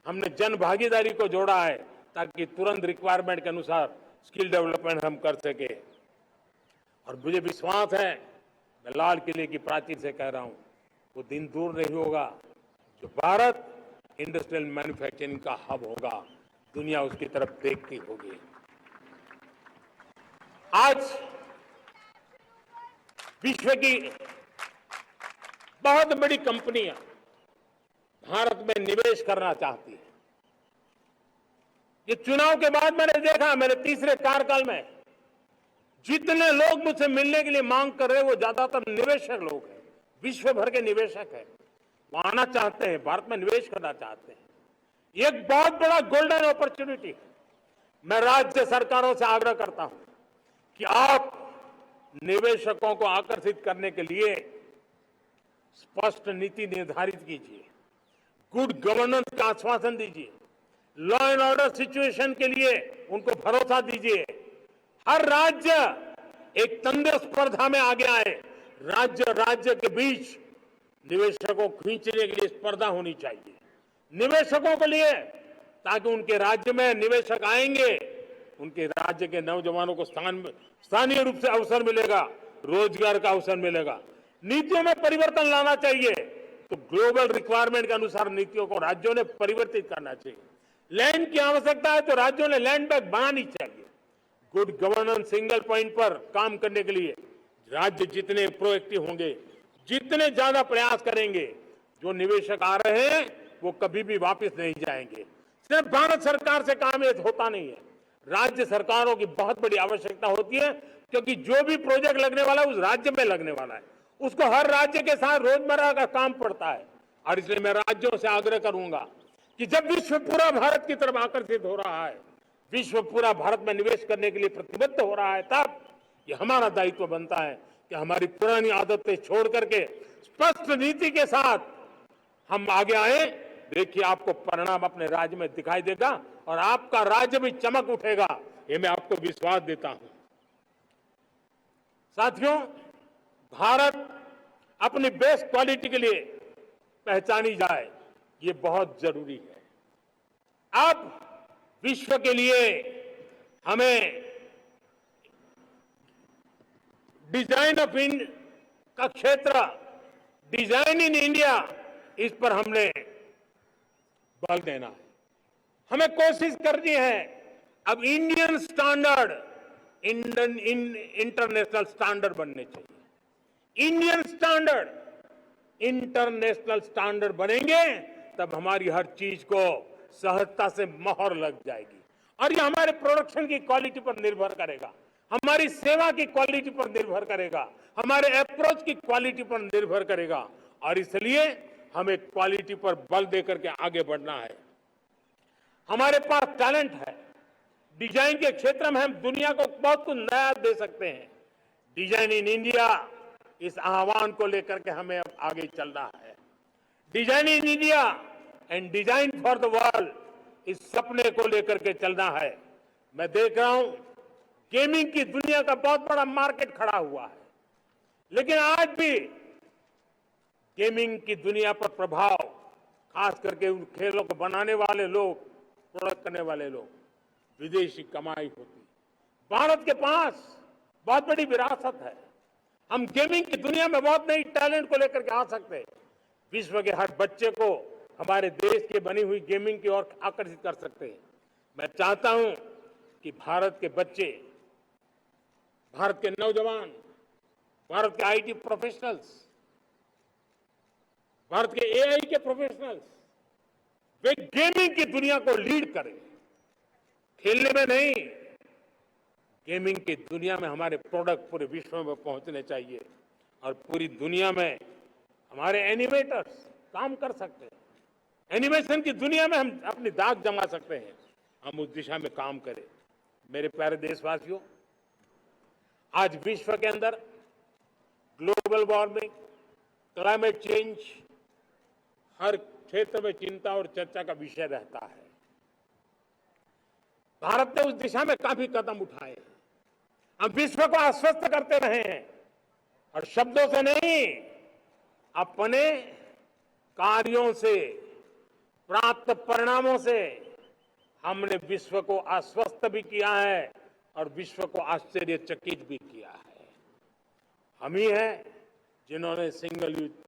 हमने जन भागीदारी को जोड़ा है ताकि तुरंत रिक्वायरमेंट के अनुसार स्किल डेवलपमेंट हम कर सके। और मुझे विश्वास है, मैं लाल किले की प्राचीर से कह रहा हूं, वो दिन दूर नहीं होगा जो भारत इंडस्ट्रियल मैन्युफैक्चरिंग का हब होगा, दुनिया उसकी तरफ देखती होगी। आज विश्व की बहुत बड़ी कंपनियां भारत में निवेश करना चाहती हैं। ये चुनाव के बाद मैंने देखा, मेरे तीसरे कार्यकाल में जितने लोग मुझसे मिलने के लिए मांग कर रहे हैं वो ज्यादातर निवेशक लोग हैं, विश्व भर के निवेशक हैं। वो आना चाहते हैं, भारत में निवेश करना चाहते हैं। ये एक बहुत बड़ा गोल्डन अपॉर्चुनिटी है। मैं राज्य सरकारों से आग्रह करता हूं कि आप निवेशकों को आकर्षित करने के लिए स्पष्ट नीति निर्धारित कीजिए, गुड गवर्नेंस का आश्वासन दीजिए, लॉ एंड ऑर्डर सिचुएशन के लिए उनको भरोसा दीजिए। हर राज्य एक तंदुरुस्त स्पर्धा में आगे आए। राज्य के बीच निवेशकों को खींचने के लिए स्पर्धा होनी चाहिए, निवेशकों के लिए, ताकि उनके राज्य में निवेशक आएंगे, उनके राज्य के नौजवानों को स्थानीय रूप से अवसर मिलेगा, रोजगार का अवसर मिलेगा। नीतियों में परिवर्तन लाना चाहिए तो ग्लोबल रिक्वायरमेंट के अनुसार नीतियों को राज्यों ने परिवर्तित करना चाहिए। लैंड की आवश्यकता है तो राज्यों ने लैंड बैंक बनानी चाहिए। गुड गवर्नेंस सिंगल पॉइंट पर काम करने के लिए राज्य जितने प्रोएक्टिव होंगे, जितने ज्यादा प्रयास करेंगे, जो निवेशक आ रहे हैं वो कभी भी वापस नहीं जाएंगे। सिर्फ भारत सरकार से काम ये होता नहीं है, राज्य सरकारों की बहुत बड़ी आवश्यकता होती है, क्योंकि जो भी प्रोजेक्ट लगने वाला है उस राज्य में लगने वाला है, उसको हर राज्य के साथ रोजमर्रा का काम पड़ता है। और इसलिए मैं राज्यों से आग्रह करूंगा कि जब विश्व पूरा भारत की तरफ आकर्षित हो रहा है, विश्व पूरा भारत में निवेश करने के लिए प्रतिबद्ध हो रहा है, तब ये हमारा दायित्व बनता है कि हमारी पुरानी आदतें छोड़ करके स्पष्ट नीति के साथ हम आगे आए। देखिए, आपको परिणाम अपने राज्य में दिखाई देगा और आपका राज्य भी चमक उठेगा, ये मैं आपको विश्वास देता हूं। साथियों, भारत अपनी बेस्ट क्वालिटी के लिए पहचानी जाए, ये बहुत जरूरी है। अब विश्व के लिए हमें डिजाइन ऑफ का क्षेत्र, डिजाइन इन इंडिया, इस पर हमने बल देना है। हमें कोशिश करनी है अब इंडियन स्टैंडर्ड इंटरनेशनल स्टैंडर्ड बनने चाहिए। इंडियन स्टैंडर्ड इंटरनेशनल स्टैंडर्ड बनेंगे तब हमारी हर चीज को सहजता से मोहर लग जाएगी। और ये हमारे प्रोडक्शन की क्वालिटी पर निर्भर करेगा, हमारी सेवा की क्वालिटी पर निर्भर करेगा, हमारे अप्रोच की क्वालिटी पर निर्भर करेगा। और इसलिए हमें क्वालिटी पर बल देकर के आगे बढ़ना है। हमारे पास टैलेंट है, डिजाइन के क्षेत्र में हम दुनिया को बहुत कुछ नया दे सकते हैं। डिजाइन इन इंडिया, इस आह्वान को लेकर के हमें अब आगे चलना है। Design in India and design for the world, इस सपने को लेकर के चलना है। मैं देख रहा हूं गेमिंग की दुनिया का बहुत बड़ा मार्केट खड़ा हुआ है, लेकिन आज भी गेमिंग की दुनिया पर प्रभाव, खास करके उन खेलों को बनाने वाले लोग, प्रोडक्ट करने वाले लोग, विदेशी कमाई होती। भारत के पास बहुत बड़ी विरासत है, हम गेमिंग की दुनिया में बहुत नई टैलेंट को लेकर के आ सकते हैं। विश्व के हर बच्चे को हमारे देश की बनी हुई गेमिंग की ओर आकर्षित कर सकते हैं। मैं चाहता हूं कि भारत के बच्चे, भारत के नौजवान, भारत के आईटी प्रोफेशनल्स, भारत के एआई के प्रोफेशनल्स, वे गेमिंग की दुनिया को लीड करें। खेलने में नहीं, गेमिंग की दुनिया में हमारे प्रोडक्ट पूरे विश्व में पहुंचने चाहिए और पूरी दुनिया में हमारे एनिमेटर्स काम कर सकते हैं। एनिमेशन की दुनिया में हम अपनी दाग जमा सकते हैं। हम उस दिशा में काम करें। मेरे प्यारे देशवासियों, आज विश्व के अंदर ग्लोबल वार्मिंग, क्लाइमेट चेंज हर क्षेत्र में चिंता और चर्चा का विषय रहता है। भारत ने उस दिशा में काफी कदम उठाए हैं। हम विश्व को आश्वस्त करते रहे हैं और शब्दों से नहीं, अपने कार्यों से, प्राप्त परिणामों से हमने विश्व को आश्वस्त भी किया है और विश्व को आश्चर्यचकित भी किया है। हम ही हैं जिन्होंने सिंगल यूज